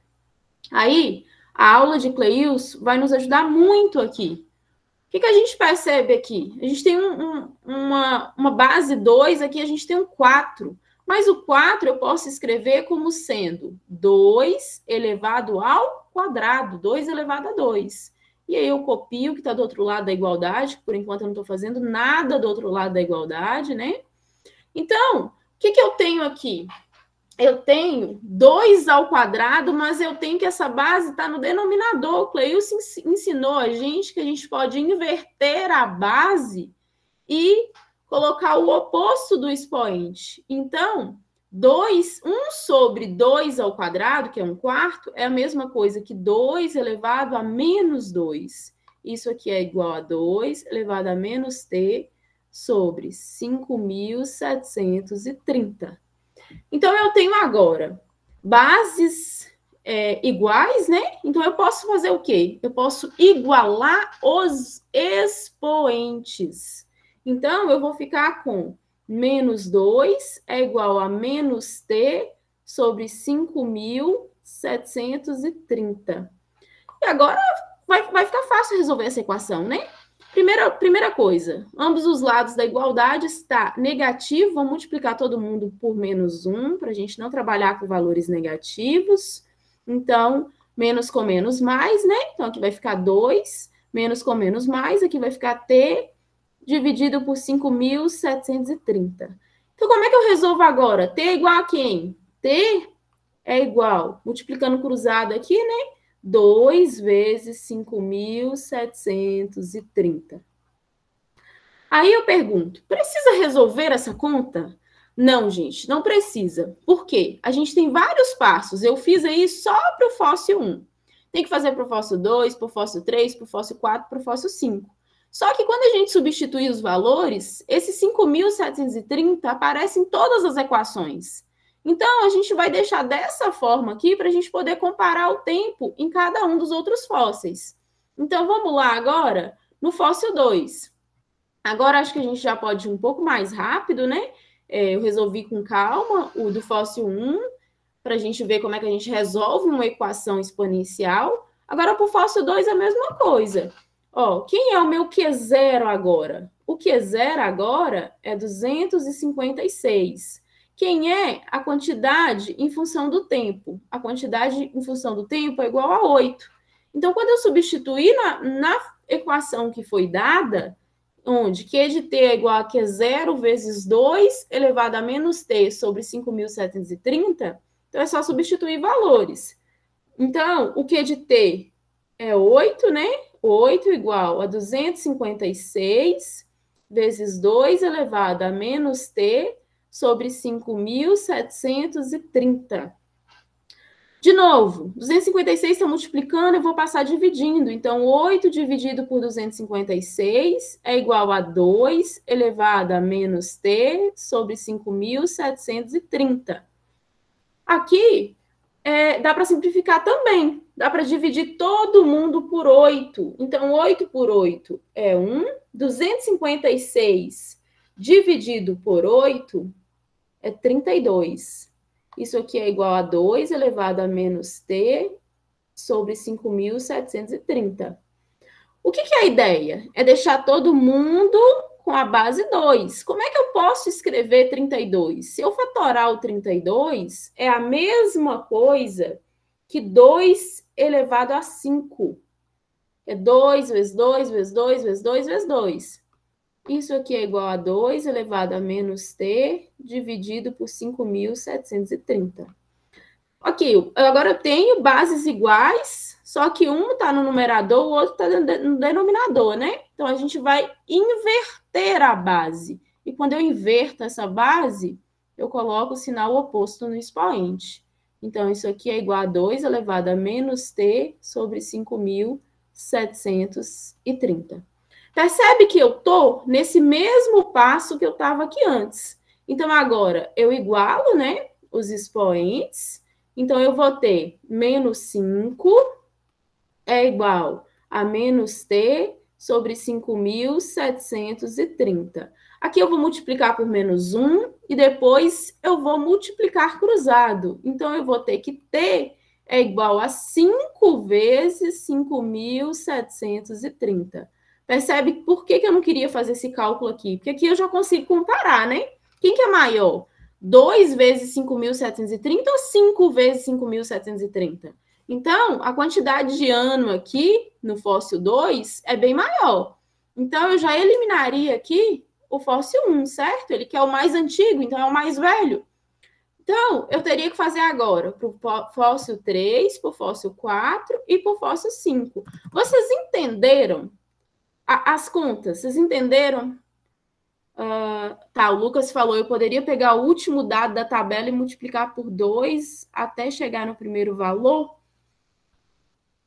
Aí, a aula de Cleilson vai nos ajudar muito aqui. O que a gente percebe aqui? A gente tem uma base 2, aqui a gente tem um 4. Mas o 4 eu posso escrever como sendo 2 elevado ao quadrado, 2 elevado a 2. E aí eu copio o que está do outro lado da igualdade, que por enquanto eu não estou fazendo nada do outro lado da igualdade, né? Então, o que eu tenho aqui? Eu tenho 2 ao quadrado, mas eu tenho que essa base está no denominador. O Cleilson ensinou a gente que a gente pode inverter a base e colocar o oposto do expoente. Então, 1 sobre 2 ao quadrado, que é 1/4, é a mesma coisa que 2 elevado a menos 2. Isso aqui é igual a 2 elevado a menos t sobre 5.730. Então, eu tenho agora bases iguais, né? Então, eu posso fazer o quê? Eu posso igualar os expoentes. Então, eu vou ficar com menos 2 é igual a menos t sobre 5.730. E agora vai ficar fácil resolver essa equação, né? Primeira coisa, ambos os lados da igualdade está negativo, vamos multiplicar todo mundo por menos 1, para a gente não trabalhar com valores negativos. Então, menos com menos mais, né? Então, aqui vai ficar 2, menos com menos mais, aqui vai ficar t dividido por 5.730. Então, como é que eu resolvo agora? T é igual a quem? T é igual, multiplicando cruzado aqui, né? 2 vezes 5.730. Aí eu pergunto, precisa resolver essa conta? Não, gente, não precisa. Por quê? A gente tem vários passos. Eu fiz aí só para o fóssil 1. Tem que fazer para o fóssil 2, para o fóssil 3, para o fóssil 4, para o fóssil 5. Só que quando a gente substitui os valores, esses 5.730 aparecem em todas as equações. Então, a gente vai deixar dessa forma aqui para a gente poder comparar o tempo em cada um dos outros fósseis. Então, vamos lá agora no fóssil 2. Agora, acho que a gente já pode ir um pouco mais rápido, né? Eu resolvi com calma o do fóssil 1, para a gente ver como é que a gente resolve uma equação exponencial. Agora, para o fóssil 2 é a mesma coisa. Ó, quem é o meu Q0 agora? O Q0 agora é 256. Quem é a quantidade em função do tempo? A quantidade em função do tempo é igual a 8. Então, quando eu substituir na equação que foi dada, onde Q de t é igual a Q0 vezes 2 elevado a menos t sobre 5.730, então é só substituir valores. Então, o Q de t é 8, né? 8 igual a 256 vezes 2 elevado a menos t sobre 5.730. De novo, 256 está multiplicando, eu vou passar dividindo. Então, 8 dividido por 256 é igual a 2 elevado a menos t sobre 5.730. Aqui, dá para simplificar também. Dá para dividir todo mundo por 8. Então, 8 por 8 é 1. 256 dividido por 8 é 32. Isso aqui é igual a 2 elevado a menos t sobre 5.730. O que é a ideia? É deixar todo mundo com a base 2. Como é que eu posso escrever 32? Se eu fatorar o 32, é a mesma coisa que 2 elevado a 5. É 2 vezes 2 vezes 2 vezes 2 vezes 2. Isso aqui é igual a 2 elevado a menos t dividido por 5.730. Ok, agora eu tenho bases iguais, só que um está no numerador, o outro está no denominador, né? Então, a gente vai inverter a base. E quando eu inverto essa base, eu coloco o sinal oposto no expoente. Então, isso aqui é igual a 2 elevado a menos t sobre 5.730. Percebe que eu estou nesse mesmo passo que eu estava aqui antes. Então, agora, eu igualo, né, os expoentes. Então, eu vou ter menos 5 é igual a menos t sobre 5.730. Aqui eu vou multiplicar por menos 1 e depois eu vou multiplicar cruzado. Então, eu vou ter que t é igual a 5 vezes 5.730. Percebe por que eu não queria fazer esse cálculo aqui? Porque aqui eu já consigo comparar, né? Quem que é maior? 2 vezes 5.730 ou 5 vezes 5.730? Então, a quantidade de ano aqui no fóssil 2 é bem maior. Então, eu já eliminaria aqui o fóssil 1, certo? Ele que é o mais antigo, então é o mais velho. Então, eu teria que fazer agora para o fóssil 3, para o fóssil 4 e para o fóssil 5. Vocês entenderam as contas? Vocês entenderam? Tá, o Lucas falou, eu poderia pegar o último dado da tabela e multiplicar por 2 até chegar no primeiro valor?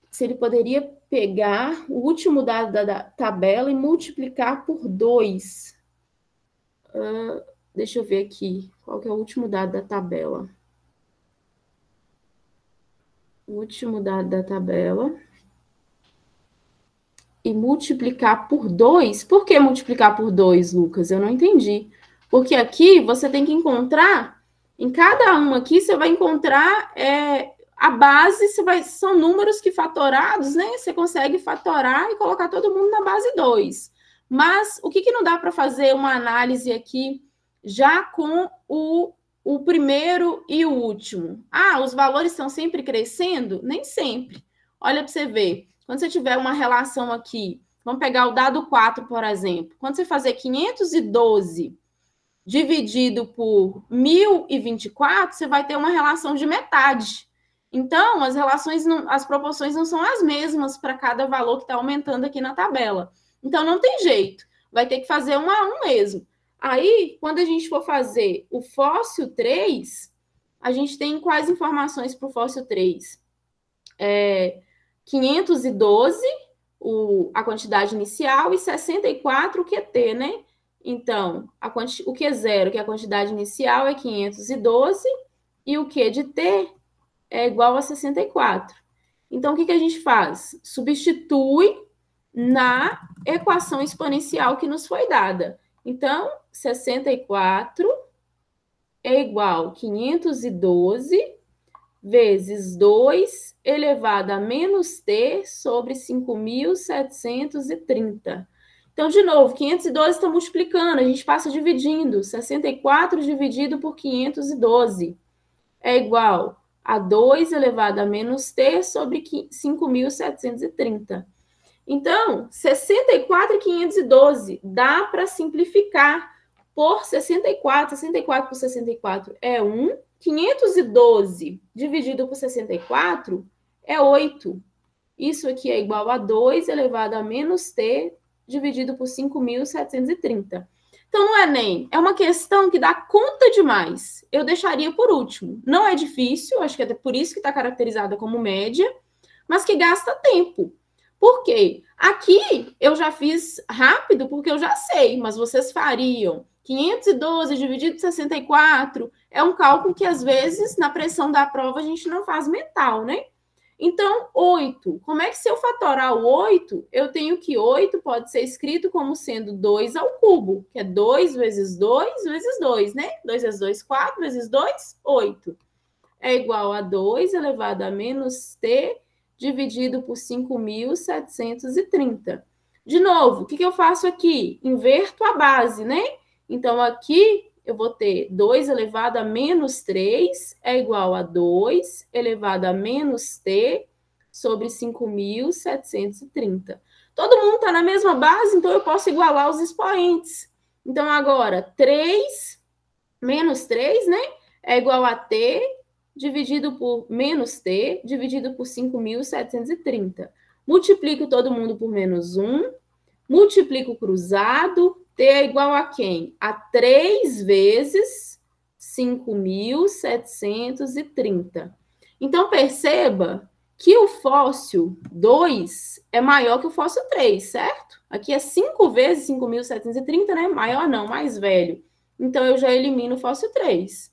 Se ele poderia pegar o último dado da tabela e multiplicar por 2. Deixa eu ver aqui, qual que é o último dado da tabela? O último dado da tabela. E multiplicar por 2? Por que multiplicar por 2, Lucas? Eu não entendi. Porque aqui você tem que encontrar, em cada uma aqui você vai encontrar a base, são números que fatorados, né? Você consegue fatorar e colocar todo mundo na base 2. Mas o que não dá para fazer uma análise aqui já com o primeiro e o último? Ah, os valores estão sempre crescendo? Nem sempre. Olha para você ver. Quando você tiver uma relação aqui, vamos pegar o dado 4, por exemplo. Quando você fazer 512 dividido por 1.024, você vai ter uma relação de metade. Então, as proporções não são as mesmas para cada valor que está aumentando aqui na tabela. Então, não tem jeito. Vai ter que fazer 1 a 1 mesmo. Aí, quando a gente for fazer o fóssil 3, a gente tem quais informações para o fóssil 3? 512, a quantidade inicial, e 64, o QT, né? Então, o Q0, que é a quantidade inicial, é 512, e o Q de T é igual a 64. Então, o que a gente faz? Substitui na equação exponencial que nos foi dada. Então, 64 é igual a 512 vezes 2 elevado a menos t sobre 5.730. Então, de novo, 512 está multiplicando, a gente passa dividindo. 64 dividido por 512 é igual a 2 elevado a menos t sobre 5.730. Então, 64 e 512 dá para simplificar por 64. 64 por 64 é 1. 512 dividido por 64 é 8. Isso aqui é igual a 2 elevado a menos t dividido por 5.730. Então, no Enem, é uma questão que dá conta demais. Eu deixaria por último. Não é difícil, acho que é por isso que está caracterizada como média, mas que gasta tempo. Por quê? Aqui eu já fiz rápido porque eu já sei, mas vocês fariam 512 dividido por 64, é um cálculo que, às vezes, na pressão da prova, a gente não faz mental, né? Então, 8. Como é que, se eu fatorar o 8, eu tenho que 8 pode ser escrito como sendo 2 ao cubo, que é 2 vezes 2 vezes 2, né? 2 vezes 2, 4, vezes 2, 8. É igual a 2 elevado a menos t dividido por 5.730. De novo, o que eu faço aqui? Inverto a base, né? Então, aqui eu vou ter 2 elevado a menos 3 é igual a 2 elevado a menos t sobre 5.730. Todo mundo está na mesma base, então eu posso igualar os expoentes. Então, agora, 3 menos 3, né? É igual a t dividido por menos t dividido por 5.730. Multiplico todo mundo por menos 1. Multiplico cruzado. T é igual a quem? A 3 vezes 5.730. Então, perceba que o fóssil 2 é maior que o fóssil 3, certo? Aqui é 5 vezes 5.730, né? Maior não, mais velho. Então, eu já elimino o fóssil 3.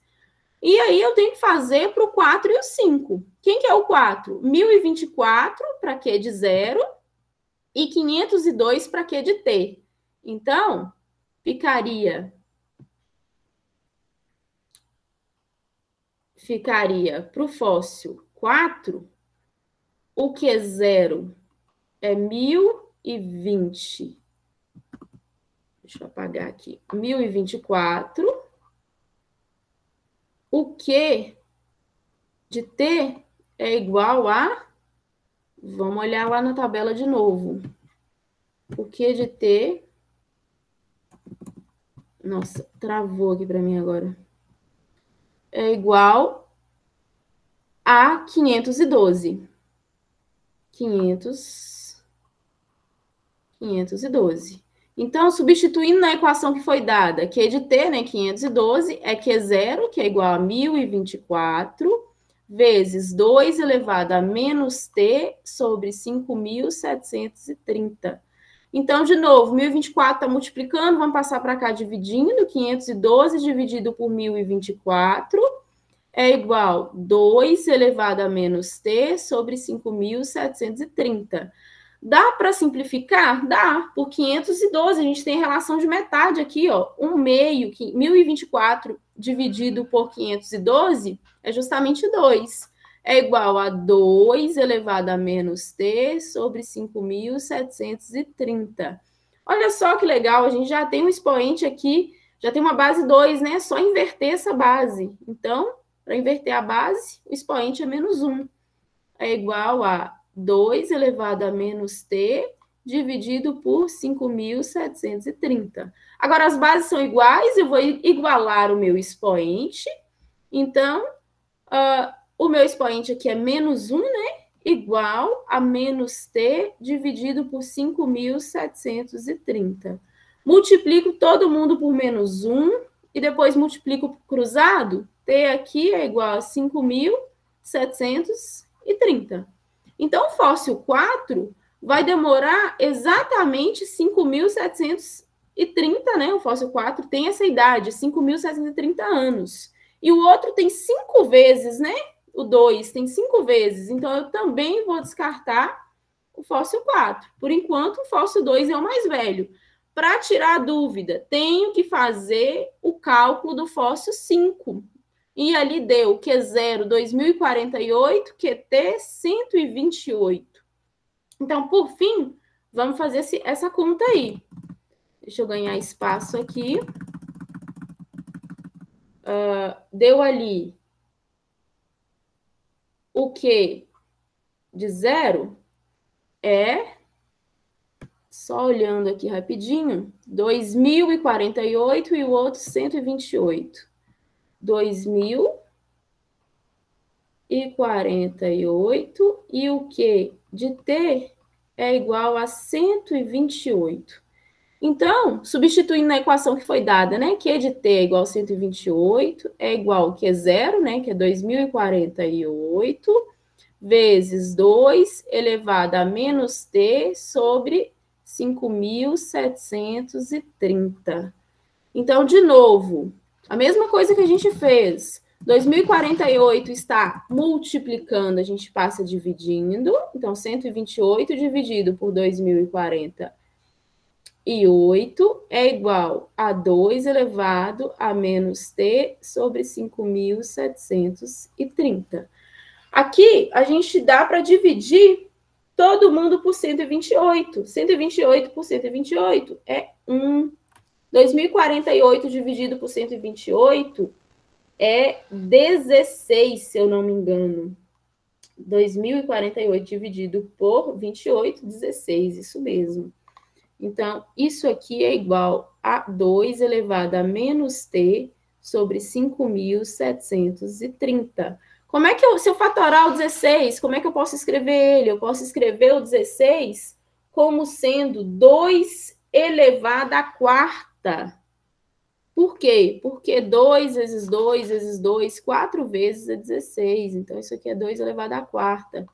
E aí, eu tenho que fazer para o 4 e o 5. Quem que é o 4? 1.024 para Q de 0 e 502 para Q de T. Então, ficaria para o fóssil 4, o Q0 é 1.020. Deixa eu apagar aqui. 1.024 o Q de T é igual a... Vamos olhar lá na tabela de novo. O Q de T... Nossa, travou aqui para mim agora. É igual a 512. 512. Então, substituindo na equação que foi dada, Q de T, né, 512, é Q0, que é igual a 1024, vezes 2 elevado a menos T sobre 5.730. Então, de novo, 1024 está multiplicando, vamos passar para cá dividindo, 512 dividido por 1024 é igual a 2 elevado a menos T sobre 5.730. Dá para simplificar? Dá. Por 512, a gente tem relação de metade aqui, ó. 1 meio, 1024 dividido por 512 é justamente 2. É igual a 2 elevado a menos T sobre 5.730. Olha só que legal, a gente já tem um expoente aqui, já tem uma base 2, né? É só inverter essa base. Então, para inverter a base, o expoente é menos 1. É igual a 2 elevado a menos T dividido por 5.730. Agora, as bases são iguais, eu vou igualar o meu expoente. Então, o meu expoente aqui é menos 1, né? Igual a menos T dividido por 5.730. Multiplico todo mundo por menos 1 e depois multiplico por cruzado. T aqui é igual a 5.730. Então, o fóssil 4 vai demorar exatamente 5.730, né? O fóssil 4 tem essa idade, 5.730 anos. E o outro tem 5 vezes, né? O 2 tem 5 vezes. Então, eu também vou descartar o fóssil 4. Por enquanto, o fóssil 2 é o mais velho. Para tirar a dúvida, tenho que fazer o cálculo do fóssil 5. E ali deu Q0, 2048, QT, 128. Então, por fim, vamos fazer essa conta aí. Deixa eu ganhar espaço aqui. Deu ali o Q de 0 é, só olhando aqui rapidinho, 2048 e o outro 128. 2048 e o Q de T é igual a 128. Então, substituindo na equação que foi dada, né? Q de T é igual a 128, é igual a Q0, né? Que é 2048, vezes 2 elevado a menos T sobre 5.730. Então, de novo, a mesma coisa que a gente fez. 2048 está multiplicando, a gente passa dividindo. Então, 128 dividido por 2048 é igual a 2 elevado a menos T sobre 5.730. Aqui, a gente dá para dividir todo mundo por 128. 128 por 128 é 1. 2048 dividido por 128 é 16, se eu não me engano. 2048 dividido por 28, 16, isso mesmo. Então, isso aqui é igual a 2 elevado a menos T sobre 5.730. Como é que se eu fatorar o 16, como é que eu posso escrever ele? Eu posso escrever o 16 como sendo 2 elevado à quarta. Por quê? Porque 2 vezes 2 vezes 2, 4 vezes é 16. Então, isso aqui é 2 elevado à quarta,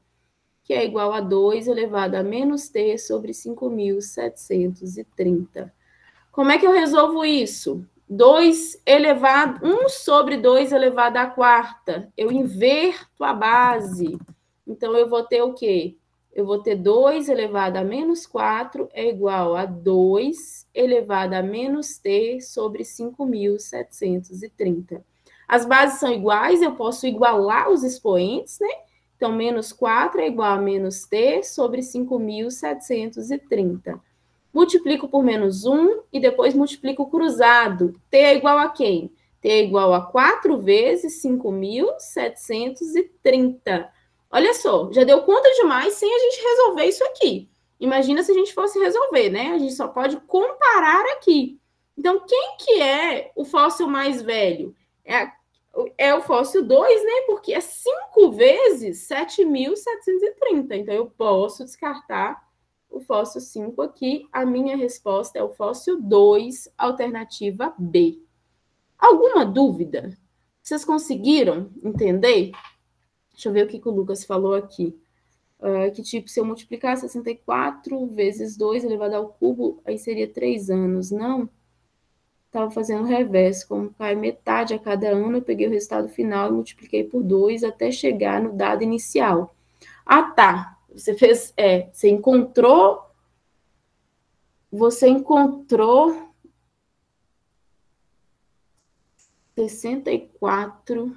que é igual a 2 elevado a menos T sobre 5.730. Como é que eu resolvo isso? 2 elevado, 1 sobre 2 elevado à quarta. Eu inverto a base. Então, eu vou ter o quê? Eu vou ter 2 elevado a menos 4 é igual a 2 elevado a menos T sobre 5.730. As bases são iguais, eu posso igualar os expoentes, né? Então, menos 4 é igual a menos T sobre 5.730. Multiplico por menos 1 e depois multiplico cruzado. T é igual a quem? T é igual a 4 vezes 5.730. Olha só, já deu conta demais sem a gente resolver isso aqui. Imagina se a gente fosse resolver, né? A gente só pode comparar aqui. Então, quem que é o fóssil mais velho? É o fóssil 2, né? Porque é 5 vezes 7.730. Então, eu posso descartar o fóssil 5 aqui. A minha resposta é o fóssil 2, alternativa B. Alguma dúvida? Vocês conseguiram entender? Deixa eu ver o que o Lucas falou aqui. Que tipo, se eu multiplicar 64 vezes 2 elevado ao cubo, aí seria 3 anos. Não? Estava fazendo o reverso. Como cai metade a cada ano, eu peguei o resultado final e multipliquei por 2 até chegar no dado inicial. Ah, tá. Você fez... você encontrou 64.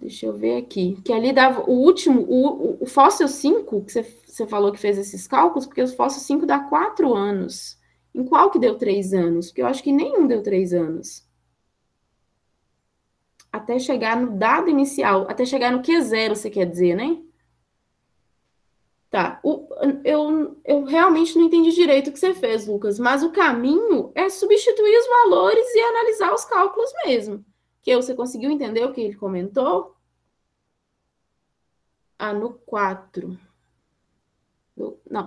Deixa eu ver aqui. Que ali dava o último, o fóssil 5, que você falou que fez esses cálculos, porque o fóssil 5 dá 4 anos. Em qual que deu 3 anos? Porque eu acho que nenhum deu 3 anos. Até chegar no dado inicial, até chegar no Q0, você quer dizer, né? Tá. Eu realmente não entendi direito o que você fez, Lucas, mas o caminho é substituir os valores e analisar os cálculos mesmo. Que você conseguiu entender o que ele comentou? No 4.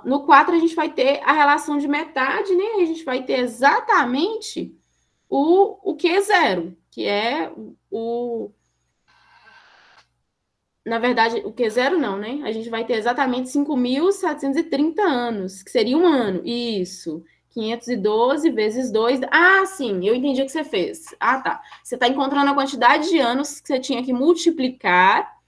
No 4 a gente vai ter a relação de metade, né? A gente vai ter exatamente o Q0, que é na verdade, o Q0 não, né? A gente vai ter exatamente 5.730 anos, que seria um ano. Isso. 512 vezes 2. Ah, sim, eu entendi o que você fez. Ah, tá. Você está encontrando a quantidade de anos que você tinha que multiplicar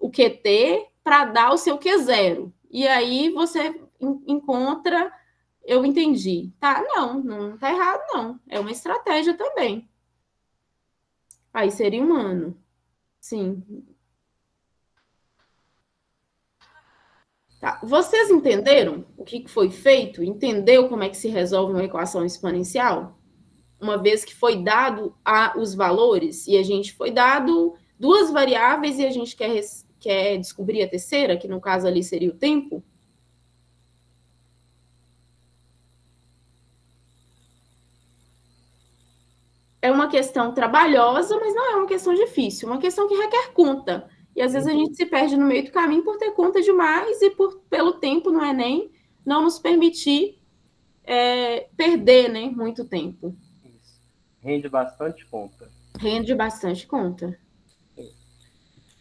o QT para dar o seu Q0. E aí você encontra... Eu entendi. Tá, não tá errado, não. É uma estratégia também. Aí seria um ano. Sim. Tá. Vocês entenderam o que foi feito? Entendeu como é que se resolve uma equação exponencial? Uma vez que foi dado os valores e a gente foi dado 2 variáveis e a gente quer descobrir a terceira, que no caso ali seria o tempo? É uma questão trabalhosa, mas não é uma questão difícil, uma questão que requer conta. E às vezes a gente se perde no meio do caminho por ter conta demais e pelo tempo no Enem não nos permitir perder, né, muito tempo. Isso. Rende bastante conta. Rende bastante conta.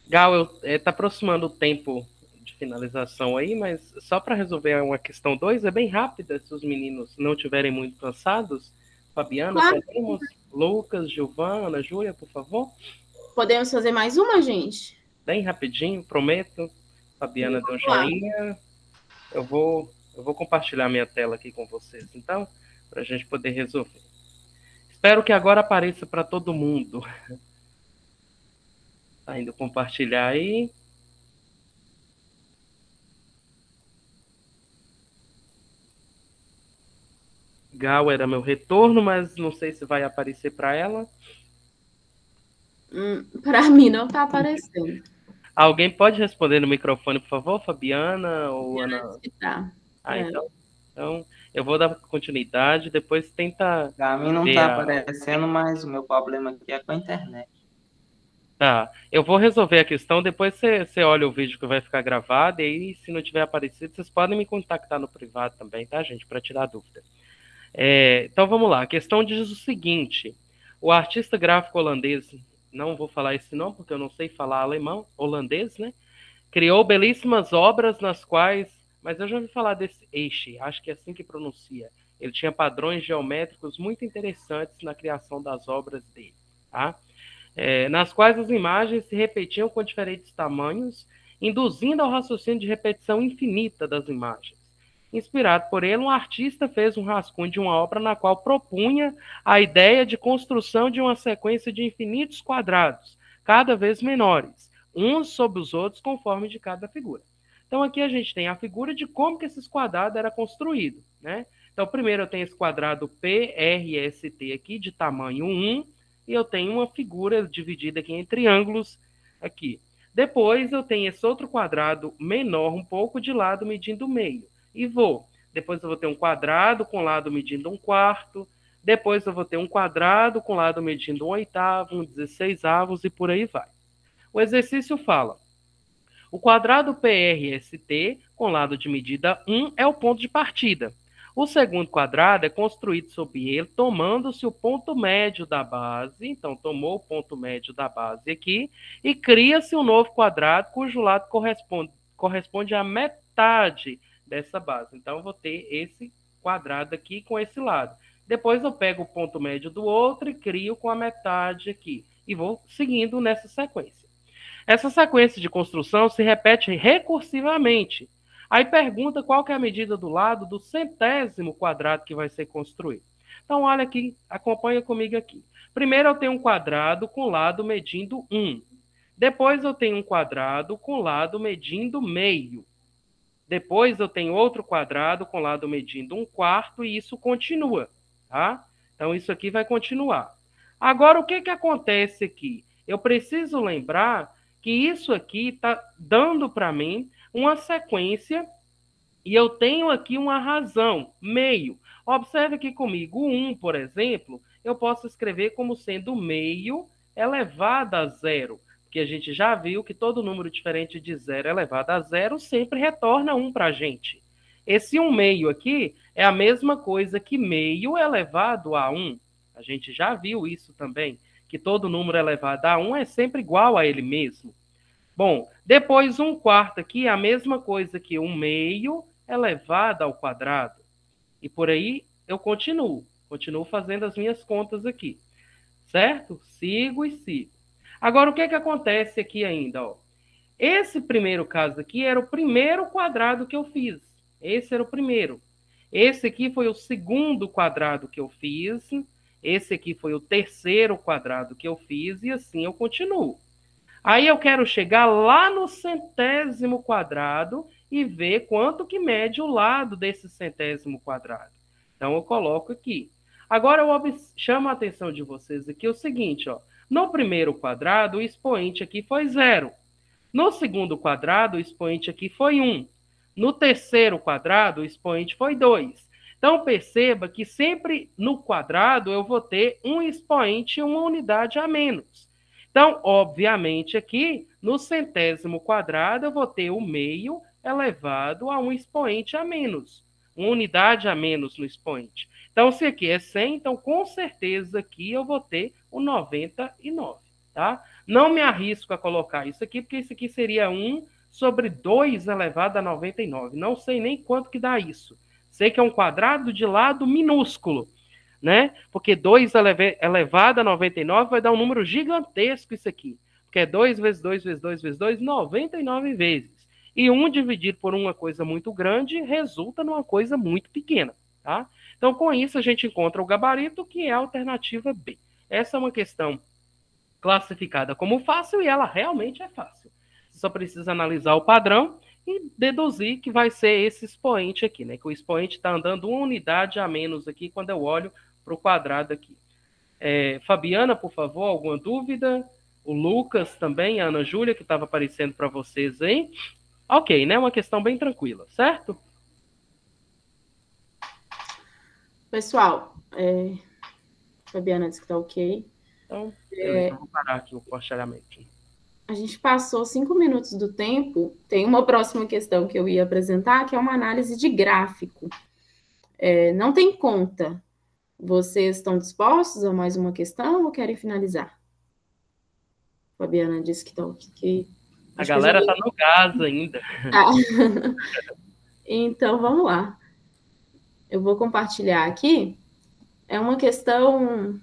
Gal, está aproximando o tempo de finalização aí, mas só para resolver uma questão 2, é bem rápida, se os meninos não estiverem muito cansados. Fabiana, Claro. Podemos? Lucas, Giovana, Júlia, por favor? Podemos fazer mais uma, gente? Bem rapidinho, prometo. Fabiana deu joinha. Eu vou compartilhar minha tela aqui com vocês, então, para a gente poder resolver. Espero que agora apareça para todo mundo. Tá indo compartilhar aí. Gal era meu retorno, mas não sei se vai aparecer para ela. Para mim não está aparecendo. Alguém pode responder no microfone, por favor, Fabiana ou Ana? Tá. Então, eu vou dar continuidade, depois tenta... Para mim não está aparecendo, mas o meu problema aqui é com a internet. Tá, eu vou resolver a questão, depois você olha o vídeo que vai ficar gravado, e aí, se não tiver aparecido, vocês podem me contactar no privado também, tá, gente, para tirar dúvida. Então, vamos lá. A questão diz o seguinte: o artista gráfico holandês, não vou falar esse nome porque eu não sei falar alemão, holandês, né? Criou belíssimas obras nas quais... Mas eu já ouvi falar desse Escher, acho que é assim que pronuncia. Ele tinha padrões geométricos muito interessantes na criação das obras dele, tá? Nas quais as imagens se repetiam com diferentes tamanhos, induzindo ao raciocínio de repetição infinita das imagens. Inspirado por ele, um artista fez um rascunho de uma obra na qual propunha a ideia de construção de uma sequência de infinitos quadrados, cada vez menores, uns sobre os outros, conforme de cada figura. Então aqui a gente tem a figura de como que esses quadrados eram construídos, né? Então, primeiro eu tenho esse quadrado PRST aqui, de tamanho 1, e eu tenho uma figura dividida aqui em triângulos aqui. Depois eu tenho esse outro quadrado menor um pouco, de lado medindo meio. E depois eu vou ter um quadrado com lado medindo 1/4. Depois eu vou ter um quadrado com lado medindo 1/8, 1/16 e por aí vai. O exercício fala: o quadrado PRST com lado de medida 1 é o ponto de partida. O segundo quadrado é construído sobre ele, tomando-se o ponto médio da base. Então, tomou o ponto médio da base aqui e cria-se um novo quadrado cujo lado corresponde à metade dessa base. Então, eu vou ter esse quadrado aqui com esse lado. Depois eu pego o ponto médio do outro e crio com a metade aqui. E vou seguindo nessa sequência. Essa sequência de construção se repete recursivamente. Aí pergunta qual que é a medida do lado do 100º quadrado que vai ser construído. Então, olha aqui, acompanha comigo aqui. Primeiro eu tenho um quadrado com lado medindo 1. Depois eu tenho um quadrado com lado medindo meio. Depois eu tenho outro quadrado com lado medindo 1/4 e isso continua, tá? Então, isso aqui vai continuar. Agora, o que que acontece aqui? Eu preciso lembrar que isso aqui está dando para mim uma sequência e eu tenho aqui uma razão, meio. Observe aqui comigo, o 1, por exemplo, eu posso escrever como sendo meio elevado a 0, porque a gente já viu que todo número diferente de 0 elevado a 0 sempre retorna 1 para a gente. Esse 1 meio aqui é a mesma coisa que meio elevado a 1. A gente já viu isso também, que todo número elevado a 1 é sempre igual a ele mesmo. Bom, depois 1/4 aqui é a mesma coisa que 1 meio elevado ao quadrado. E por aí eu continuo fazendo as minhas contas aqui. Certo? Sigo e sigo. Agora, o que que acontece aqui ainda? Ó? Esse primeiro caso aqui era o primeiro quadrado que eu fiz. Esse era o primeiro. Esse aqui foi o segundo quadrado que eu fiz. Esse aqui foi o terceiro quadrado que eu fiz. E assim eu continuo. Aí eu quero chegar lá no 100º quadrado e ver quanto que mede o lado desse 100º quadrado. Então, eu coloco aqui. Agora, eu chamo a atenção de vocês aqui o seguinte, ó. No primeiro quadrado, o expoente aqui foi 0. No segundo quadrado, o expoente aqui foi 1. No terceiro quadrado, o expoente foi 2. Então, perceba que sempre no quadrado eu vou ter um expoente e uma unidade a menos. Então, obviamente, aqui, no 100º quadrado, eu vou ter o meio elevado a um expoente a menos. Uma unidade a menos no expoente. Então, se aqui é 100, então, com certeza, aqui eu vou ter o 99, tá? Não me arrisco a colocar isso aqui, porque isso aqui seria 1 sobre 2 elevado a 99. Não sei nem quanto que dá isso. Sei que é um quadrado de lado minúsculo, né? Porque 2 elevado a 99 vai dar um número gigantesco isso aqui. Porque é 2 vezes 2 vezes 2 vezes 2, 99 vezes. E 1 dividido por uma coisa muito grande resulta numa coisa muito pequena, tá? Então, com isso, a gente encontra o gabarito, que é a alternativa B. Essa é uma questão classificada como fácil e ela realmente é fácil. Você só precisa analisar o padrão e deduzir que vai ser esse expoente aqui, né? Que o expoente está andando uma unidade a menos aqui quando eu olho para o quadrado aqui. Fabiana, por favor, alguma dúvida? O Lucas também, a Ana Júlia, que estava aparecendo para vocês aí. Ok, né? Uma questão bem tranquila, certo? Pessoal, Fabiana disse que está ok. Então, eu vou parar aqui o posteriormente. A gente passou 5 minutos do tempo. Tem uma próxima questão que eu ia apresentar, que é uma análise de gráfico. Não tem conta. Vocês estão dispostos a mais uma questão ou querem finalizar? Fabiana disse que está ok. A galera está no gás ainda. Então, vamos lá. Eu vou compartilhar aqui. É uma questão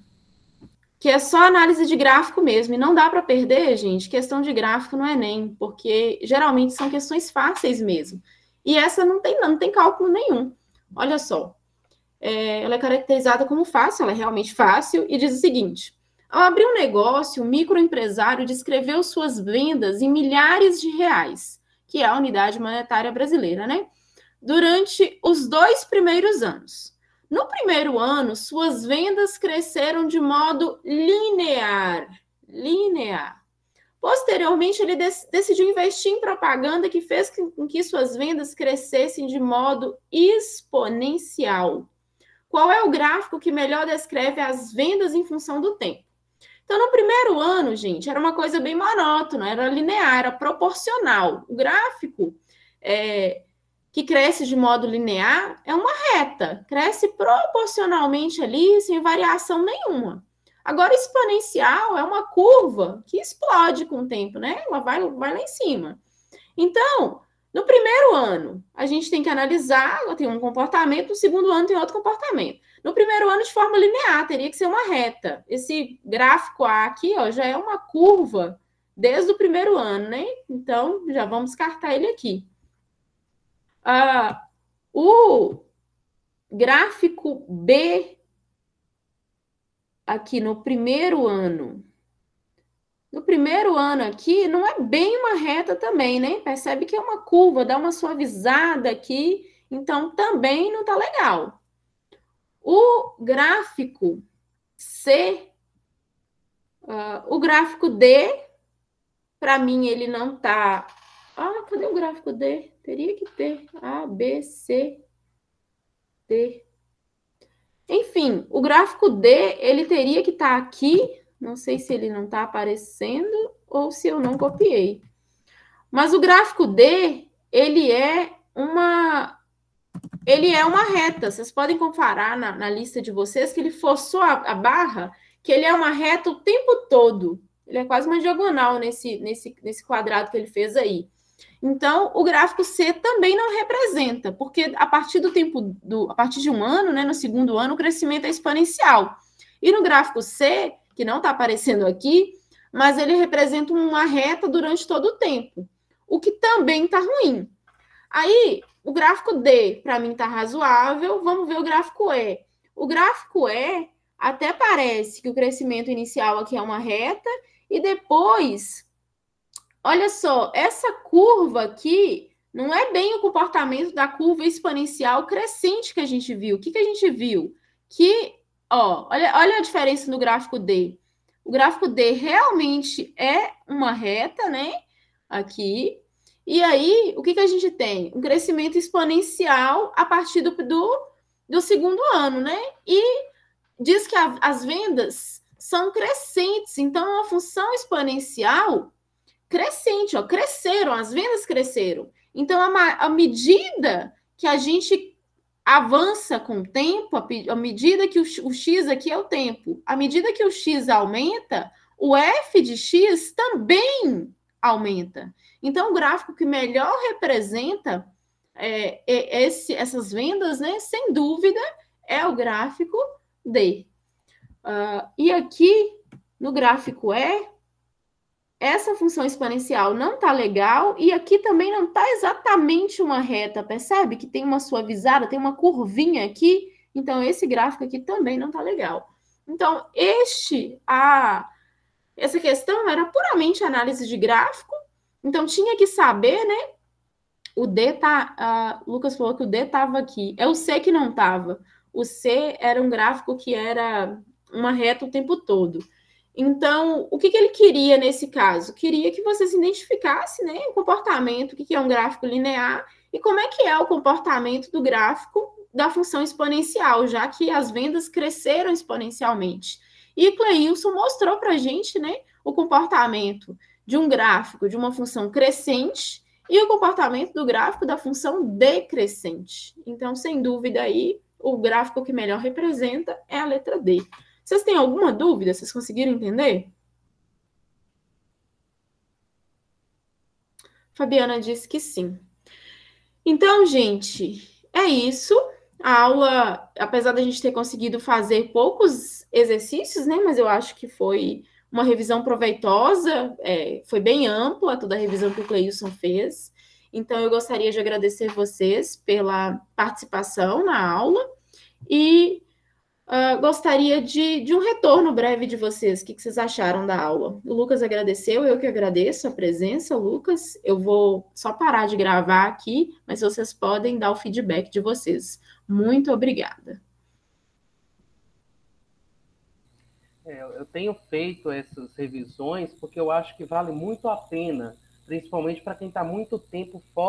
que é só análise de gráfico mesmo. E não dá para perder, gente, questão de gráfico no Enem, porque geralmente são questões fáceis mesmo. E essa não tem cálculo nenhum. Olha só. Ela é caracterizada como fácil, ela é realmente fácil, e diz o seguinte: ao abrir um negócio, o microempresário descreveu suas vendas em milhares de reais, que é a unidade monetária brasileira, né? Durante os 2 primeiros anos. No primeiro ano, suas vendas cresceram de modo linear. Posteriormente, ele decidiu investir em propaganda que fez com que suas vendas crescessem de modo exponencial. Qual é o gráfico que melhor descreve as vendas em função do tempo? Então, no primeiro ano, gente, era uma coisa bem monótona, era linear, era proporcional. O gráfico que cresce de modo linear é uma reta, cresce proporcionalmente ali, sem variação nenhuma. Agora, exponencial é uma curva que explode com o tempo, né? Ela vai lá em cima. Então, no primeiro ano, a gente tem que analisar, tem um comportamento, no segundo ano tem outro comportamento. No primeiro ano, de forma linear, teria que ser uma reta. Esse gráfico A aqui, ó, já é uma curva desde o primeiro ano, né? Então, já vamos descartar ele aqui. O gráfico B aqui no primeiro ano. No primeiro ano aqui, não é bem uma reta também, né? Percebe que é uma curva, dá uma suavizada aqui, então também não tá legal. O gráfico C, o gráfico D, para mim ele não tá... cadê o gráfico D? Teria que ter A, B, C, D. Enfim, o gráfico D, ele teria que estar aqui. Não sei se ele não está aparecendo ou se eu não copiei. Mas o gráfico D, ele é uma reta. Vocês podem comparar na lista de vocês que ele forçou a barra, que ele é uma reta o tempo todo. Ele é quase uma diagonal nesse quadrado que ele fez aí. Então, o gráfico C também não representa, porque a partir a partir de um ano, né, no segundo ano, o crescimento é exponencial. E no gráfico C, que não está aparecendo aqui, mas ele representa uma reta durante todo o tempo, o que também está ruim. Aí, o gráfico D, para mim, está razoável. Vamos ver o gráfico E. O gráfico E até parece que o crescimento inicial aqui é uma reta, e depois... Olha só, essa curva aqui não é bem o comportamento da curva exponencial crescente que a gente viu. O que a gente viu? Que, olha a diferença no gráfico D. O gráfico D realmente é uma reta, né? Aqui. E aí, o que a gente tem? Um crescimento exponencial a partir do segundo ano, né? E diz que as vendas são crescentes. Então, é uma função exponencial crescente, cresceram, as vendas cresceram. Então, à medida que a gente avança com o tempo, à medida que o X aqui é o tempo, à medida que o X aumenta, o F de X também aumenta. Então, o gráfico que melhor representa essas vendas, né, sem dúvida, é o gráfico D. E aqui, no gráfico E, essa função exponencial não está legal e aqui também não está exatamente uma reta, percebe? Que tem uma suavizada, tem uma curvinha aqui, então esse gráfico aqui também não está legal. Então, essa questão era puramente análise de gráfico, então tinha que saber, né? O D Lucas falou que o D estava aqui, é o C que não estava. O C era um gráfico que era uma reta o tempo todo. Então, o que ele queria nesse caso? Queria que vocês identificassem, né, o comportamento, o que é um gráfico linear e como é que é o comportamento do gráfico da função exponencial, já que as vendas cresceram exponencialmente. E Cleilson mostrou para a gente, né, o comportamento de um gráfico de uma função crescente e o comportamento do gráfico da função decrescente. Então, sem dúvida aí, o gráfico que melhor representa é a letra D. Vocês têm alguma dúvida? Vocês conseguiram entender? Fabiana disse que sim. Então, gente, é isso. A aula, apesar da gente ter conseguido fazer poucos exercícios, né? Mas eu acho que foi uma revisão proveitosa, foi bem ampla toda a revisão que o Cleilson fez. Então, eu gostaria de agradecer vocês pela participação na aula e gostaria de um retorno breve de vocês. O que vocês acharam da aula? O Lucas agradeceu, eu que agradeço a presença, Lucas. Eu vou só parar de gravar aqui, mas vocês podem dar o feedback de vocês. Muito obrigada. Eu tenho feito essas revisões porque eu acho que vale muito a pena, principalmente para quem está muito tempo fora